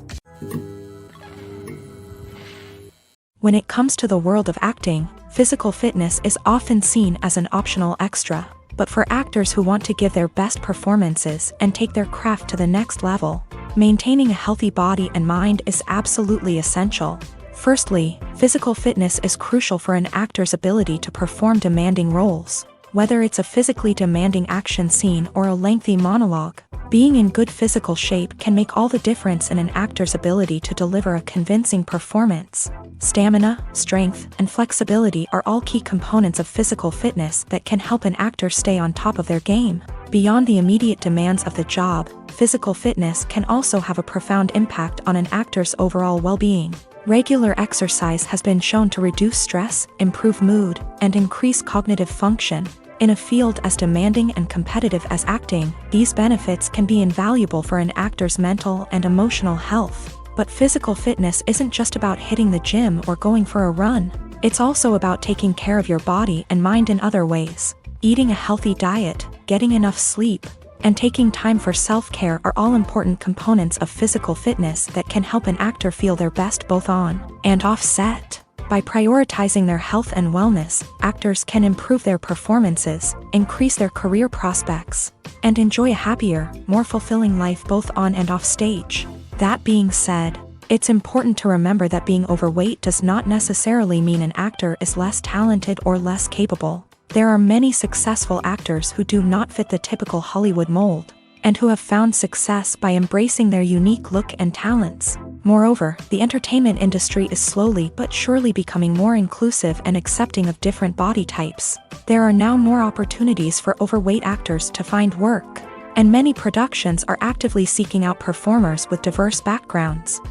When it comes to the world of acting, physical fitness is often seen as an optional extra. But for actors who want to give their best performances and take their craft to the next level, maintaining a healthy body and mind is absolutely essential. Firstly, physical fitness is crucial for an actor's ability to perform demanding roles. Whether it's a physically demanding action scene or a lengthy monologue, being in good physical shape can make all the difference in an actor's ability to deliver a convincing performance. Stamina, strength, and flexibility are all key components of physical fitness that can help an actor stay on top of their game. Beyond the immediate demands of the job, physical fitness can also have a profound impact on an actor's overall well-being. Regular exercise has been shown to reduce stress, improve mood, and increase cognitive function. In a field as demanding and competitive as acting, these benefits can be invaluable for an actor's mental and emotional health. But physical fitness isn't just about hitting the gym or going for a run. It's also about taking care of your body and mind in other ways. Eating a healthy diet, getting enough sleep, and taking time for self-care are all important components of physical fitness that can help an actor feel their best both on and off set. By prioritizing their health and wellness, actors can improve their performances, increase their career prospects, and enjoy a happier, more fulfilling life both on and off stage. That being said, it's important to remember that being overweight does not necessarily mean an actor is less talented or less capable. There are many successful actors who do not fit the typical Hollywood mold, and who have found success by embracing their unique look and talents. Moreover, the entertainment industry is slowly but surely becoming more inclusive and accepting of different body types. There are now more opportunities for overweight actors to find work, and many productions are actively seeking out performers with diverse backgrounds.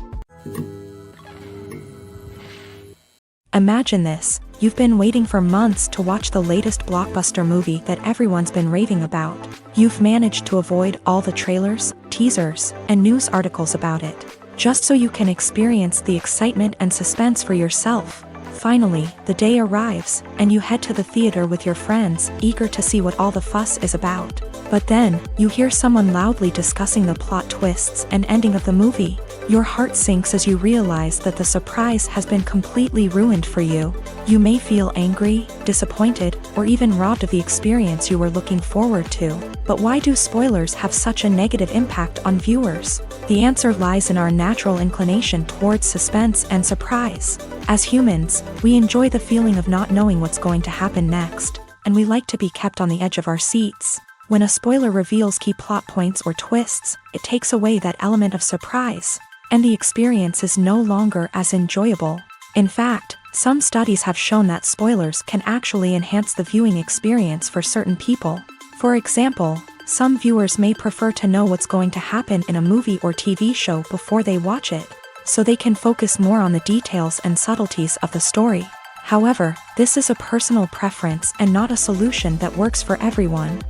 Imagine this: you've been waiting for months to watch the latest blockbuster movie that everyone's been raving about. You've managed to avoid all the trailers, teasers, and news articles about it. just so you can experience the excitement and suspense for yourself. Finally, the day arrives, and you head to the theater with your friends, eager to see what all the fuss is about. But then, you hear someone loudly discussing the plot twists and ending of the movie. Your heart sinks as you realize that the surprise has been completely ruined for you. You may feel angry, disappointed, or even robbed of the experience you were looking forward to. But why do spoilers have such a negative impact on viewers? The answer lies in our natural inclination towards suspense and surprise. As humans, we enjoy the feeling of not knowing what's going to happen next, and we like to be kept on the edge of our seats. When a spoiler reveals key plot points or twists, it takes away that element of surprise, and the experience is no longer as enjoyable. In fact, some studies have shown that spoilers can actually enhance the viewing experience for certain people. For example, some viewers may prefer to know what's going to happen in a movie or TV show before they watch it, so they can focus more on the details and subtleties of the story. However, this is a personal preference and not a solution that works for everyone.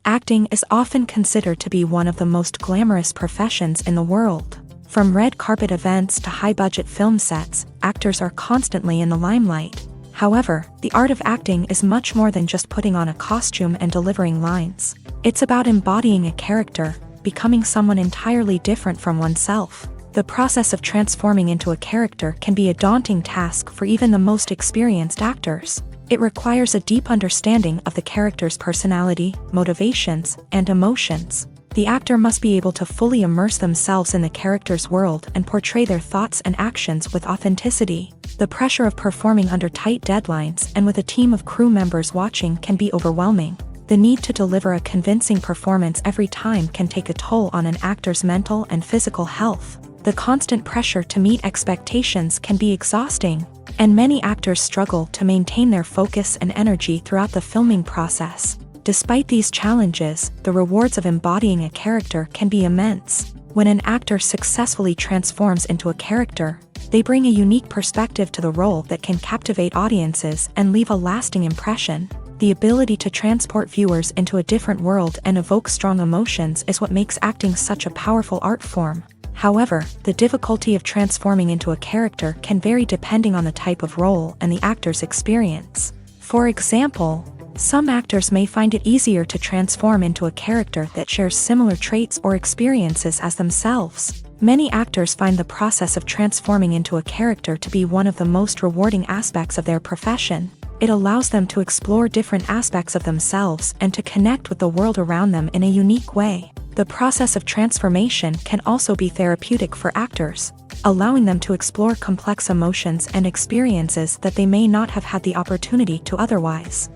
Acting is often considered to be one of the most glamorous professions in the world. From red carpet events to high-budget film sets, actors are constantly in the limelight. However, the art of acting is much more than just putting on a costume and delivering lines. It's about embodying a character, becoming someone entirely different from oneself. The process of transforming into a character can be a daunting task for even the most experienced actors. It requires a deep understanding of the character's personality, motivations, and emotions. The actor must be able to fully immerse themselves in the character's world and portray their thoughts and actions with authenticity. The pressure of performing under tight deadlines and with a team of crew members watching can be overwhelming. The need to deliver a convincing performance every time can take a toll on an actor's mental and physical health. The constant pressure to meet expectations can be exhausting, and many actors struggle to maintain their focus and energy throughout the filming process. Despite these challenges, the rewards of embodying a character can be immense. When an actor successfully transforms into a character, they bring a unique perspective to the role that can captivate audiences and leave a lasting impression. The ability to transport viewers into a different world and evoke strong emotions is what makes acting such a powerful art form. However, the difficulty of transforming into a character can vary depending on the type of role and the actor's experience. For example, some actors may find it easier to transform into a character that shares similar traits or experiences as themselves. Many actors find the process of transforming into a character to be one of the most rewarding aspects of their profession. It allows them to explore different aspects of themselves and to connect with the world around them in a unique way. The process of transformation can also be therapeutic for actors, allowing them to explore complex emotions and experiences that they may not have had the opportunity to otherwise.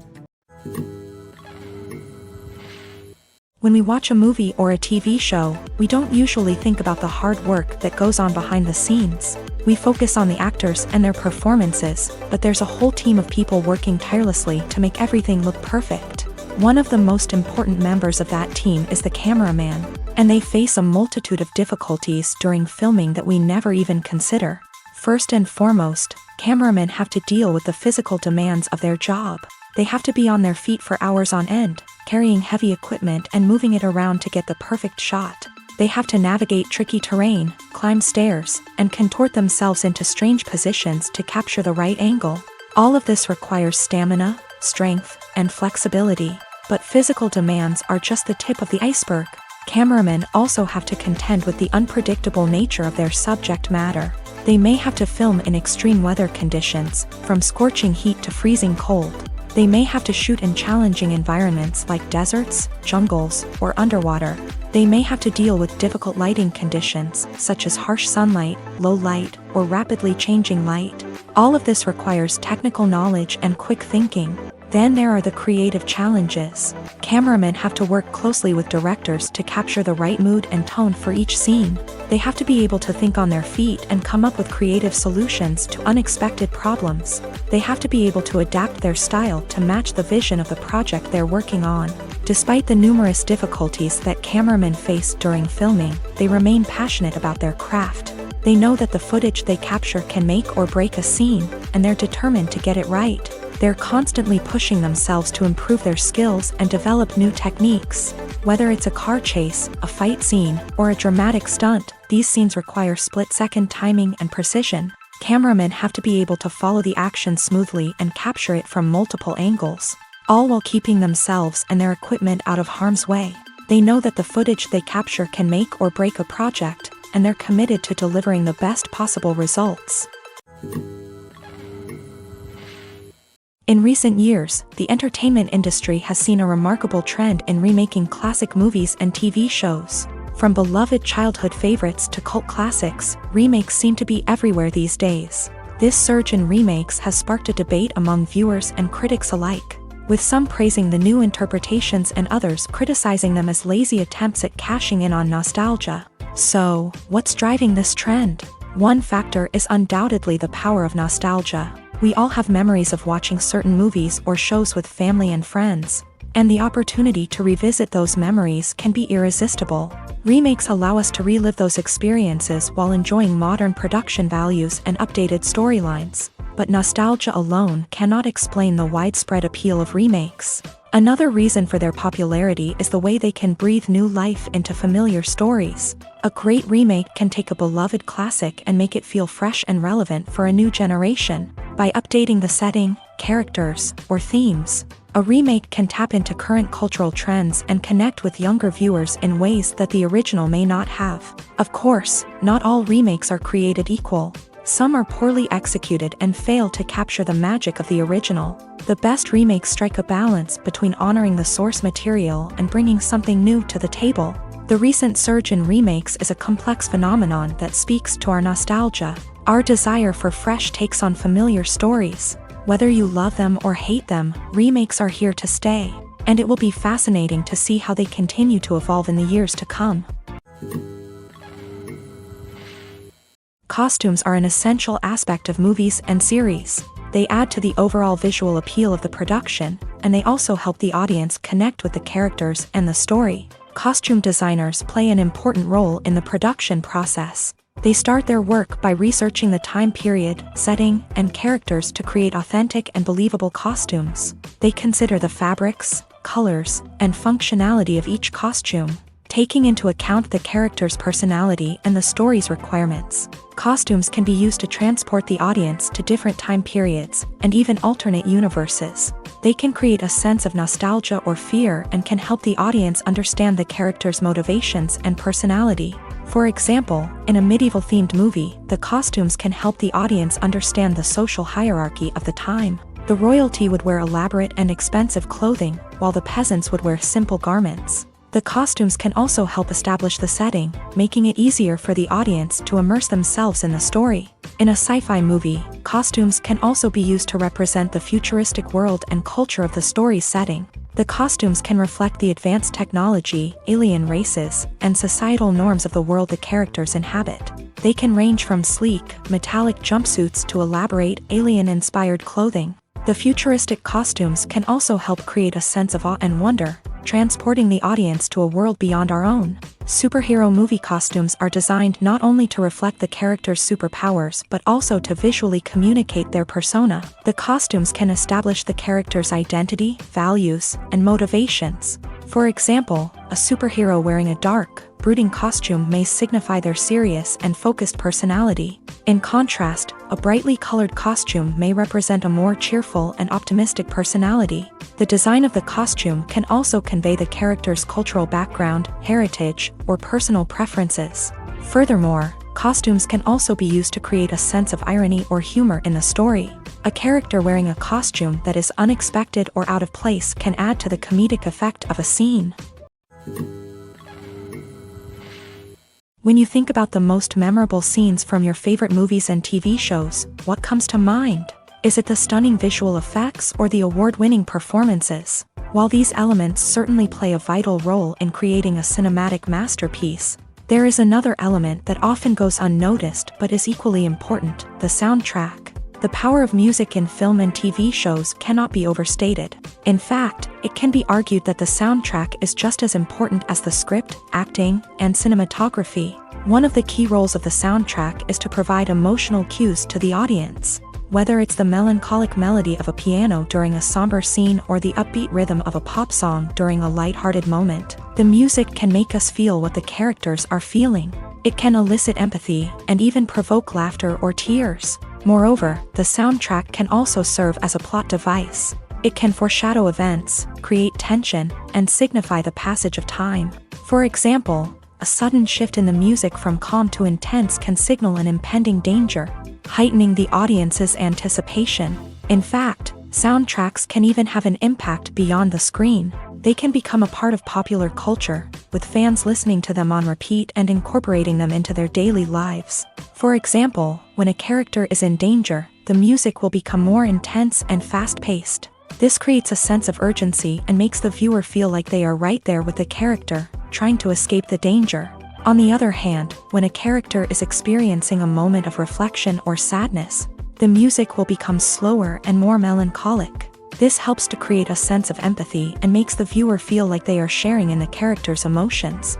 When we watch a movie or a TV show, we don't usually think about the hard work that goes on behind the scenes. We focus on the actors and their performances, but there's a whole team of people working tirelessly to make everything look perfect. One of the most important members of that team is the cameraman, and they face a multitude of difficulties during filming that we never even consider. First and foremost, cameramen have to deal with the physical demands of their job. They have to be on their feet for hours on end, carrying heavy equipment and moving it around to get the perfect shot. They have to navigate tricky terrain, climb stairs, and contort themselves into strange positions to capture the right angle. All of this requires stamina, strength, and flexibility. But physical demands are just the tip of the iceberg. Cameramen also have to contend with the unpredictable nature of their subject matter. They may have to film in extreme weather conditions, from scorching heat to freezing cold. They may have to shoot in challenging environments like deserts, jungles, or underwater. They may have to deal with difficult lighting conditions, such as harsh sunlight, low light, or rapidly changing light. All of this requires technical knowledge and quick thinking. Then there are the creative challenges. Cameramen have to work closely with directors to capture the right mood and tone for each scene. They have to be able to think on their feet and come up with creative solutions to unexpected problems. They have to be able to adapt their style to match the vision of the project they're working on. Despite the numerous difficulties that cameramen face during filming, they remain passionate about their craft. They know that the footage they capture can make or break a scene, and they're determined to get it right. They're constantly pushing themselves to improve their skills and develop new techniques. Whether it's a car chase, a fight scene, or a dramatic stunt, these scenes require split-second timing and precision. Cameramen have to be able to follow the action smoothly and capture it from multiple angles, all while keeping themselves and their equipment out of harm's way. They know that the footage they capture can make or break a project, and they're committed to delivering the best possible results. In recent years, the entertainment industry has seen a remarkable trend in remaking classic movies and TV shows. From beloved childhood favorites to cult classics, remakes seem to be everywhere these days. This surge in remakes has sparked a debate among viewers and critics alike, with some praising the new interpretations and others criticizing them as lazy attempts at cashing in on nostalgia. So, what's driving this trend? One factor is undoubtedly the power of nostalgia. We all have memories of watching certain movies or shows with family and friends, and the opportunity to revisit those memories can be irresistible. Remakes allow us to relive those experiences while enjoying modern production values and updated storylines. But nostalgia alone cannot explain the widespread appeal of remakes. Another reason for their popularity is the way they can breathe new life into familiar stories. A great remake can take a beloved classic and make it feel fresh and relevant for a new generation. By updating the setting, characters, or themes, a remake can tap into current cultural trends and connect with younger viewers in ways that the original may not have. Of course, not all remakes are created equal. Some are poorly executed and fail to capture the magic of the original. The best remakes strike a balance between honoring the source material and bringing something new to the table. The recent surge in remakes is a complex phenomenon that speaks to our nostalgia, our desire for fresh takes on familiar stories. Whether you love them or hate them, remakes are here to stay, and it will be fascinating to see how they continue to evolve in the years to come. Costumes are an essential aspect of movies and series. They add to the overall visual appeal of the production, and they also help the audience connect with the characters and the story. Costume designers play an important role in the production process. They start their work by researching the time period, setting, and characters to create authentic and believable costumes. They consider the fabrics, colors, and functionality of each costume, taking into account the character's personality and the story's requirements. Costumes can be used to transport the audience to different time periods and even alternate universes. They can create a sense of nostalgia or fear and can help the audience understand the character's motivations and personality. For example, in a medieval-themed movie, the costumes can help the audience understand the social hierarchy of the time. The royalty would wear elaborate and expensive clothing, while the peasants would wear simple garments. The costumes can also help establish the setting, making it easier for the audience to immerse themselves in the story. In a sci-fi movie, costumes can also be used to represent the futuristic world and culture of the story's setting. The costumes can reflect the advanced technology, alien races, and societal norms of the world the characters inhabit. They can range from sleek, metallic jumpsuits to elaborate, alien-inspired clothing. The futuristic costumes can also help create a sense of awe and wonder, transporting the audience to a world beyond our own. Superhero movie costumes are designed not only to reflect the character's superpowers but also to visually communicate their persona. The costumes can establish the character's identity, values, and motivations. For example, a superhero wearing a dark, brooding costume may signify their serious and focused personality. In contrast, a brightly colored costume may represent a more cheerful and optimistic personality. The design of the costume can also convey the character's cultural background, heritage, or personal preferences. Furthermore, costumes can also be used to create a sense of irony or humor in the story. A character wearing a costume that is unexpected or out of place can add to the comedic effect of a scene. When you think about the most memorable scenes from your favorite movies and TV shows, what comes to mind? Is it the stunning visual effects or the award-winning performances? While these elements certainly play a vital role in creating a cinematic masterpiece, there is another element that often goes unnoticed but is equally important: the soundtrack. The power of music in film and TV shows cannot be overstated. In fact, it can be argued that the soundtrack is just as important as the script, acting, and cinematography. One of the key roles of the soundtrack is to provide emotional cues to the audience. Whether it's the melancholic melody of a piano during a somber scene or the upbeat rhythm of a pop song during a light-hearted moment, the music can make us feel what the characters are feeling. It can elicit empathy and even provoke laughter or tears. Moreover, the soundtrack can also serve as a plot device. It can foreshadow events, create tension, and signify the passage of time. For example, a sudden shift in the music from calm to intense can signal an impending danger, heightening the audience's anticipation. In fact, soundtracks can even have an impact beyond the screen. They can become a part of popular culture, with fans listening to them on repeat and incorporating them into their daily lives. For example, when a character is in danger, the music will become more intense and fast-paced. This creates a sense of urgency and makes the viewer feel like they are right there with the character, trying to escape the danger. On the other hand, when a character is experiencing a moment of reflection or sadness, the music will become slower and more melancholic. This helps to create a sense of empathy and makes the viewer feel like they are sharing in the character's emotions.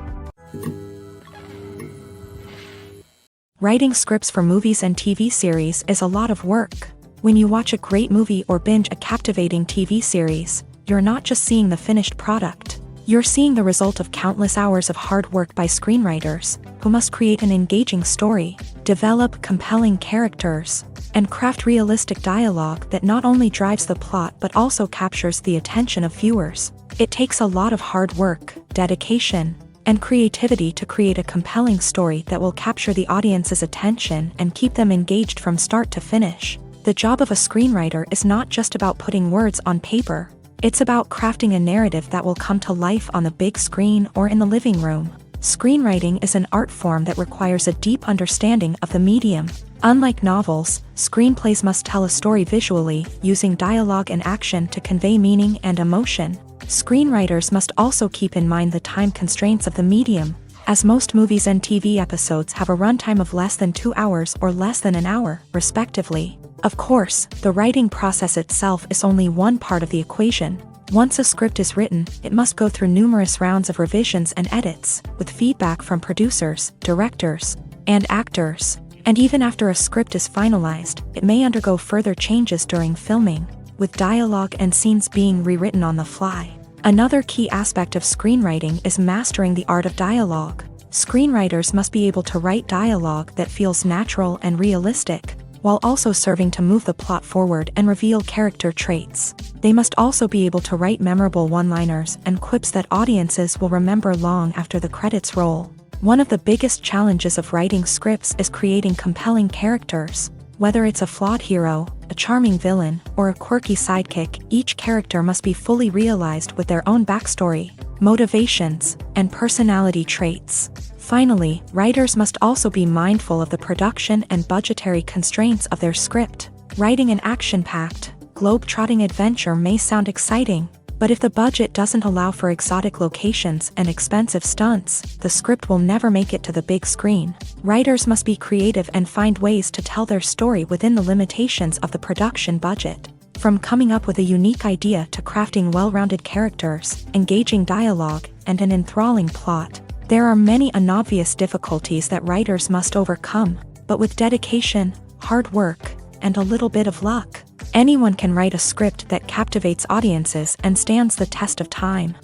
Writing scripts for movies and TV series is a lot of work. When you watch a great movie or binge a captivating TV series, you're not just seeing the finished product. You're seeing the result of countless hours of hard work by screenwriters, who must create an engaging story, develop compelling characters, and craft realistic dialogue that not only drives the plot but also captures the attention of viewers. It takes a lot of hard work, dedication, and creativity to create a compelling story that will capture the audience's attention and keep them engaged from start to finish. The job of a screenwriter is not just about putting words on paper. It's about crafting a narrative that will come to life on the big screen or in the living room. Screenwriting is an art form that requires a deep understanding of the medium. Unlike novels, screenplays must tell a story visually, using dialogue and action to convey meaning and emotion. Screenwriters must also keep in mind the time constraints of the medium, as most movies and TV episodes have a runtime of less than 2 hours or less than an hour, respectively. Of course, the writing process itself is only one part of the equation. Once a script is written, it must go through numerous rounds of revisions and edits, with feedback from producers, directors, and actors. And even after a script is finalized, it may undergo further changes during filming, with dialogue and scenes being rewritten on the fly. Another key aspect of screenwriting is mastering the art of dialogue. Screenwriters must be able to write dialogue that feels natural and realistic, while also serving to move the plot forward and reveal character traits. They must also be able to write memorable one-liners and quips that audiences will remember long after the credits roll. One of the biggest challenges of writing scripts is creating compelling characters. Whether it's a flawed hero, a charming villain, or a quirky sidekick, each character must be fully realized with their own backstory, motivations, and personality traits. Finally, writers must also be mindful of the production and budgetary constraints of their script. Writing an action-packed, globe-trotting adventure may sound exciting, but if the budget doesn't allow for exotic locations and expensive stunts, the script will never make it to the big screen. Writers must be creative and find ways to tell their story within the limitations of the production budget. From coming up with a unique idea to crafting well-rounded characters, engaging dialogue, and an enthralling plot, there are many unobvious difficulties that writers must overcome, but with dedication, hard work, and a little bit of luck, anyone can write a script that captivates audiences and stands the test of time.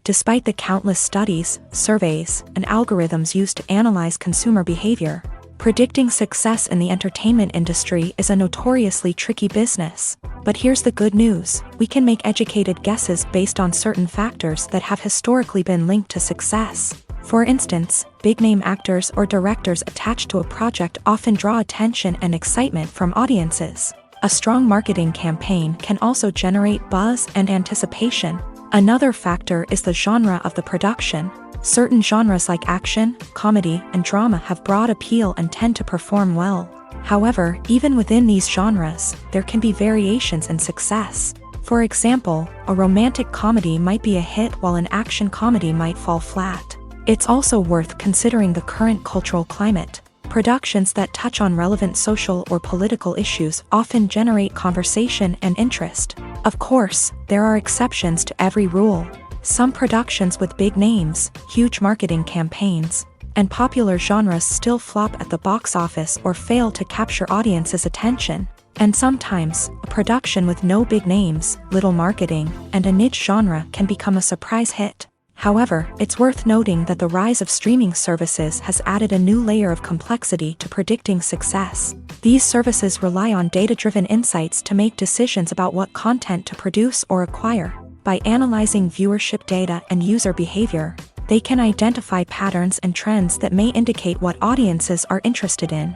Despite the countless studies, surveys, and algorithms used to analyze consumer behavior, predicting success in the entertainment industry is a notoriously tricky business. But here's the good news: we can make educated guesses based on certain factors that have historically been linked to success. For instance, big-name actors or directors attached to a project often draw attention and excitement from audiences. A strong marketing campaign can also generate buzz and anticipation. Another factor is the genre of the production. Certain genres like action, comedy, and drama have broad appeal and tend to perform well. However, even within these genres, there can be variations in success. For example, a romantic comedy might be a hit while an action comedy might fall flat. It's also worth considering the current cultural climate. Productions that touch on relevant social or political issues often generate conversation and interest. Of course, there are exceptions to every rule. Some productions with big names, huge marketing campaigns, and popular genres still flop at the box office or fail to capture audiences' attention. And sometimes, a production with no big names, little marketing, and a niche genre can become a surprise hit. However, it's worth noting that the rise of streaming services has added a new layer of complexity to predicting success. These services rely on data-driven insights to make decisions about what content to produce or acquire. By analyzing viewership data and user behavior, they can identify patterns and trends that may indicate what audiences are interested in.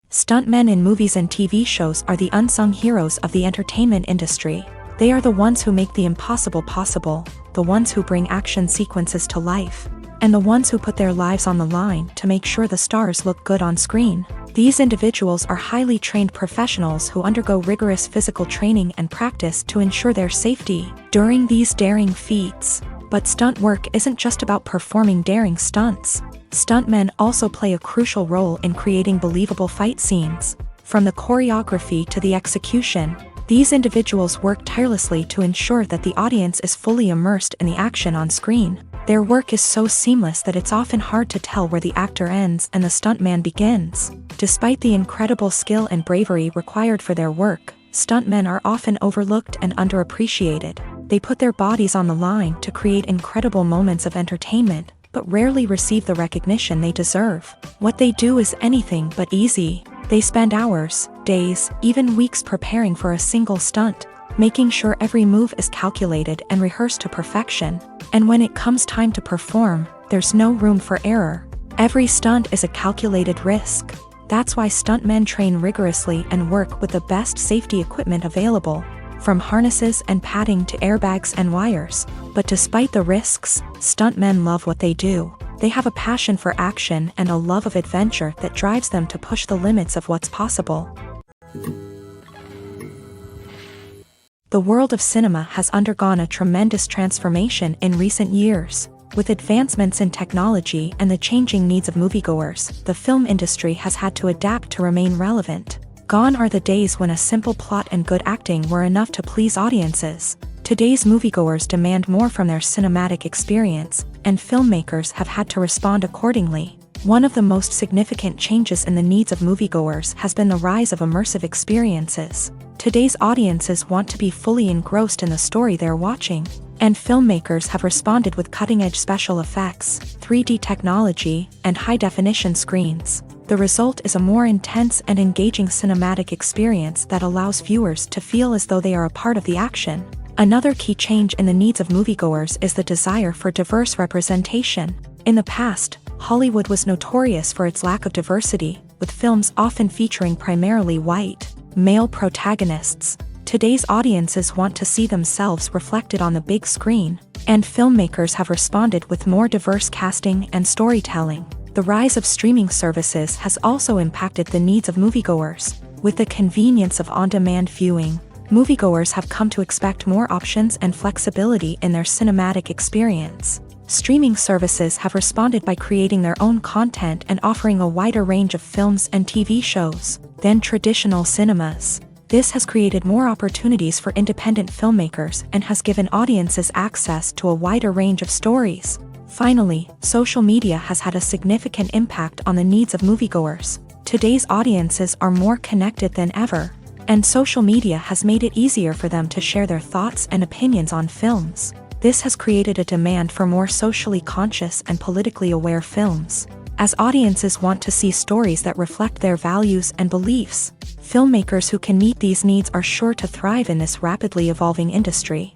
Stuntmen in movies and TV shows are the unsung heroes of the entertainment industry. They are the ones who make the impossible possible, the ones who bring action sequences to life, and the ones who put their lives on the line to make sure the stars look good on screen. These individuals are highly trained professionals who undergo rigorous physical training and practice to ensure their safety during these daring feats. But stunt work isn't just about performing daring stunts. Stuntmen also play a crucial role in creating believable fight scenes. From the choreography to the execution, these individuals work tirelessly to ensure that the audience is fully immersed in the action on screen. Their work is so seamless that it's often hard to tell where the actor ends and the stuntman begins. Despite the incredible skill and bravery required for their work, stuntmen are often overlooked and underappreciated. They put their bodies on the line to create incredible moments of entertainment, but rarely receive the recognition they deserve. What they do is anything but easy. They spend hours, days, even weeks preparing for a single stunt, making sure every move is calculated and rehearsed to perfection. And when it comes time to perform, there's no room for error. Every stunt is a calculated risk. That's why stuntmen train rigorously and work with the best safety equipment available, from harnesses and padding to airbags and wires. But despite the risks, stuntmen love what they do. They have a passion for action and a love of adventure that drives them to push the limits of what's possible. The world of cinema has undergone a tremendous transformation in recent years. With advancements in technology and the changing needs of moviegoers, the film industry has had to adapt to remain relevant. Gone are the days when a simple plot and good acting were enough to please audiences. Today's moviegoers demand more from their cinematic experience, and filmmakers have had to respond accordingly. One of the most significant changes in the needs of moviegoers has been the rise of immersive experiences. Today's audiences want to be fully engrossed in the story they're watching, and filmmakers have responded with cutting-edge special effects, 3D technology, and high-definition screens. The result is a more intense and engaging cinematic experience that allows viewers to feel as though they are a part of the action. Another key change in the needs of moviegoers is the desire for diverse representation. In the past, Hollywood was notorious for its lack of diversity, with films often featuring primarily white, male protagonists. Today's audiences want to see themselves reflected on the big screen, and filmmakers have responded with more diverse casting and storytelling. The rise of streaming services has also impacted the needs of moviegoers. With the convenience of on-demand viewing, moviegoers have come to expect more options and flexibility in their cinematic experience. Streaming services have responded by creating their own content and offering a wider range of films and TV shows than traditional cinemas. This has created more opportunities for independent filmmakers and has given audiences access to a wider range of stories. Finally, social media has had a significant impact on the needs of moviegoers. Today's audiences are more connected than ever, and social media has made it easier for them to share their thoughts and opinions on films. This has created a demand for more socially conscious and politically aware films. As audiences want to see stories that reflect their values and beliefs, filmmakers who can meet these needs are sure to thrive in this rapidly evolving industry.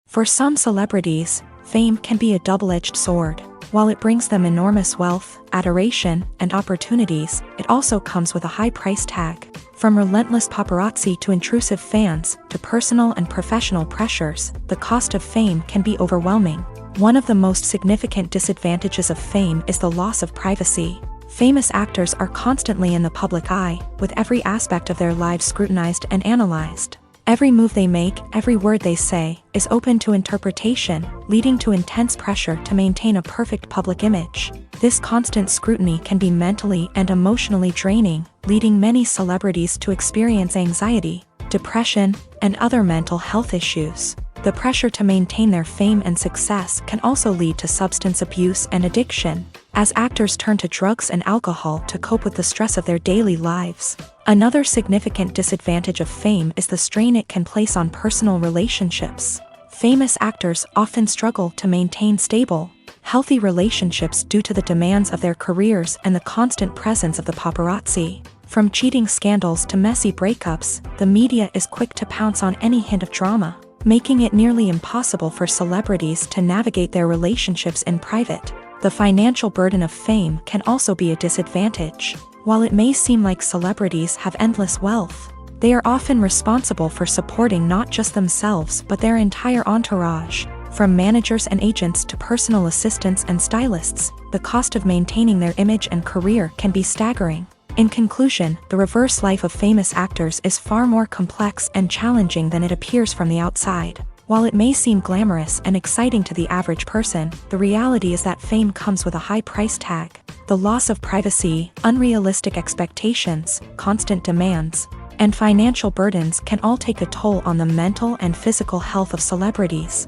For some celebrities, fame can be a double-edged sword. While it brings them enormous wealth, adoration, and opportunities, it also comes with a high price tag. From relentless paparazzi to intrusive fans, to personal and professional pressures, the cost of fame can be overwhelming. One of the most significant disadvantages of fame is the loss of privacy. Famous actors are constantly in the public eye, with every aspect of their lives scrutinized and analyzed. Every move they make, every word they say, is open to interpretation, leading to intense pressure to maintain a perfect public image. This constant scrutiny can be mentally and emotionally draining, leading many celebrities to experience anxiety, depression, and other mental health issues. The pressure to maintain their fame and success can also lead to substance abuse and addiction, as actors turn to drugs and alcohol to cope with the stress of their daily lives. Another significant disadvantage of fame is the strain it can place on personal relationships. Famous actors often struggle to maintain stable, healthy relationships due to the demands of their careers and the constant presence of the paparazzi. From cheating scandals to messy breakups, the media is quick to pounce on any hint of drama, making it nearly impossible for celebrities to navigate their relationships in private. The financial burden of fame can also be a disadvantage. While it may seem like celebrities have endless wealth, they are often responsible for supporting not just themselves but their entire entourage. From managers and agents to personal assistants and stylists, the cost of maintaining their image and career can be staggering. In conclusion, the reverse life of famous actors is far more complex and challenging than it appears from the outside. While it may seem glamorous and exciting to the average person, the reality is that fame comes with a high price tag. The loss of privacy, unrealistic expectations, constant demands, and financial burdens can all take a toll on the mental and physical health of celebrities.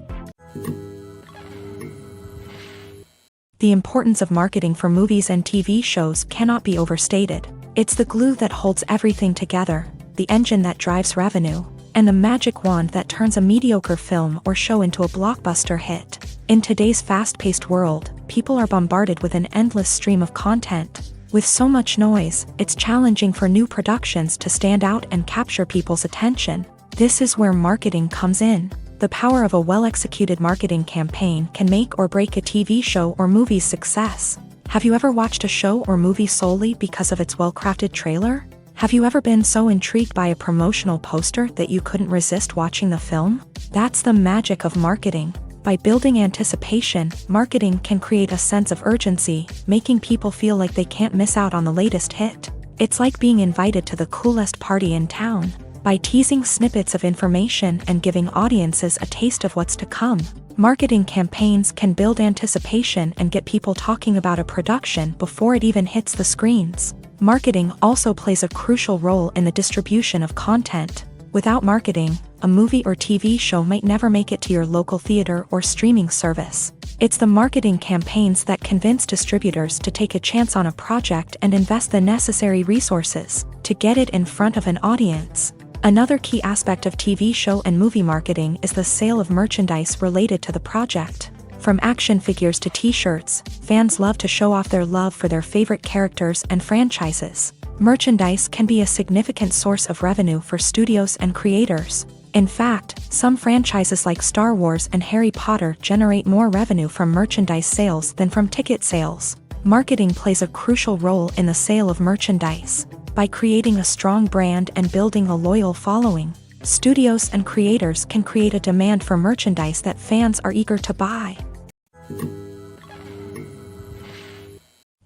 The importance of marketing for movies and TV shows cannot be overstated. It's the glue that holds everything together, the engine that drives revenue, and the magic wand that turns a mediocre film or show into a blockbuster hit. In today's fast-paced world, people are bombarded with an endless stream of content. With so much noise, it's challenging for new productions to stand out and capture people's attention. This is where marketing comes in. The power of a well-executed marketing campaign can make or break a TV show or movie's success. Have you ever watched a show or movie solely because of its well-crafted trailer? Have you ever been so intrigued by a promotional poster that you couldn't resist watching the film? That's the magic of marketing. By building anticipation, marketing can create a sense of urgency, making people feel like they can't miss out on the latest hit. It's like being invited to the coolest party in town. By teasing snippets of information and giving audiences a taste of what's to come, marketing campaigns can build anticipation and get people talking about a production before it even hits the screens. Marketing also plays a crucial role in the distribution of content. Without marketing, a movie or TV show might never make it to your local theater or streaming service. It's the marketing campaigns that convince distributors to take a chance on a project and invest the necessary resources to get it in front of an audience. Another key aspect of TV show and movie marketing is the sale of merchandise related to the project. From action figures to t-shirts, fans love to show off their love for their favorite characters and franchises. Merchandise can be a significant source of revenue for studios and creators. In fact, some franchises like Star Wars and Harry Potter generate more revenue from merchandise sales than from ticket sales. Marketing plays a crucial role in the sale of merchandise. By creating a strong brand and building a loyal following, studios and creators can create a demand for merchandise that fans are eager to buy.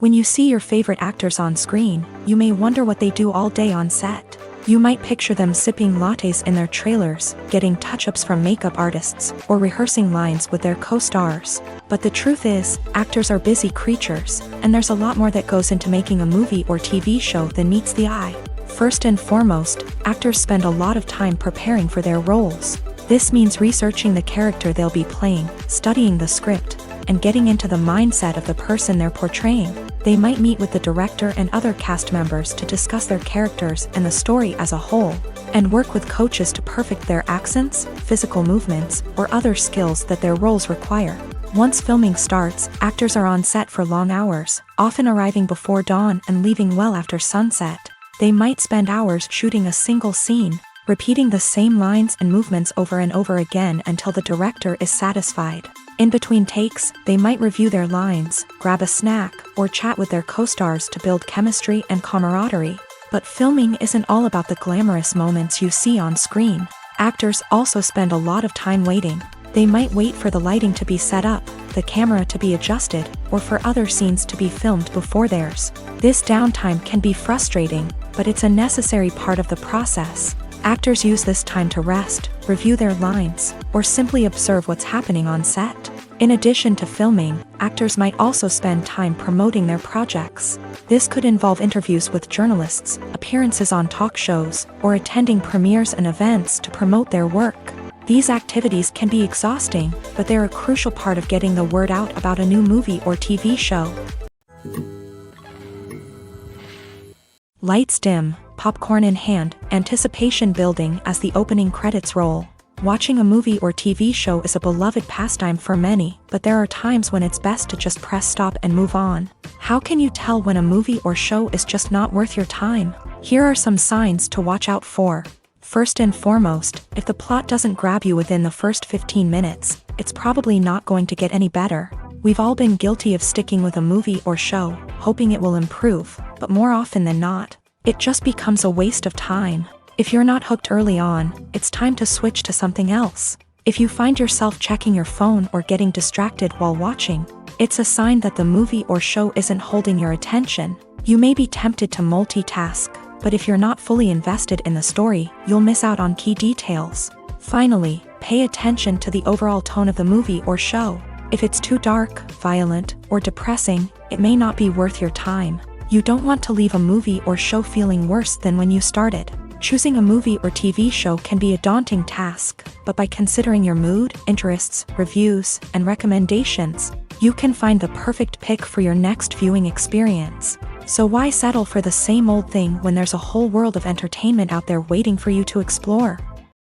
When you see your favorite actors on screen, you may wonder what they do all day on set. You might picture them sipping lattes in their trailers, getting touch-ups from makeup artists, or rehearsing lines with their co-stars. But the truth is, actors are busy creatures, and there's a lot more that goes into making a movie or TV show than meets the eye. First and foremost, actors spend a lot of time preparing for their roles. This means researching the character they'll be playing, studying the script, and getting into the mindset of the person they're portraying. They might meet with the director and other cast members to discuss their characters and the story as a whole, and work with coaches to perfect their accents, physical movements, or other skills that their roles require. Once filming starts, actors are on set for long hours, often arriving before dawn and leaving well after sunset. They might spend hours shooting a single scene, repeating the same lines and movements over and over again until the director is satisfied. In between takes, they might review their lines, grab a snack, or chat with their co-stars to build chemistry and camaraderie. But filming isn't all about the glamorous moments you see on screen. Actors also spend a lot of time waiting. They might wait for the lighting to be set up, the camera to be adjusted, or for other scenes to be filmed before theirs. This downtime can be frustrating, but it's a necessary part of the process. Actors use this time to rest, review their lines, or simply observe what's happening on set. In addition to filming, actors might also spend time promoting their projects. This could involve interviews with journalists, appearances on talk shows, or attending premieres and events to promote their work. These activities can be exhausting, but they're a crucial part of getting the word out about a new movie or TV show. Lights dim, popcorn in hand, anticipation building as the opening credits roll. Watching a movie or TV show is a beloved pastime for many, but there are times when it's best to just press stop and move on. How can you tell when a movie or show is just not worth your time? Here are some signs to watch out for. First and foremost, if the plot doesn't grab you within the first 15 minutes, it's probably not going to get any better. We've all been guilty of sticking with a movie or show, hoping it will improve, but more often than not, it just becomes a waste of time. If you're not hooked early on, it's time to switch to something else. If you find yourself checking your phone or getting distracted while watching, it's a sign that the movie or show isn't holding your attention. You may be tempted to multitask, but if you're not fully invested in the story, you'll miss out on key details. Finally, pay attention to the overall tone of the movie or show. If it's too dark, violent, or depressing, it may not be worth your time. You don't want to leave a movie or show feeling worse than when you started. Choosing a movie or TV show can be a daunting task, but by considering your mood, interests, reviews, and recommendations, you can find the perfect pick for your next viewing experience. So why settle for the same old thing when there's a whole world of entertainment out there waiting for you to explore?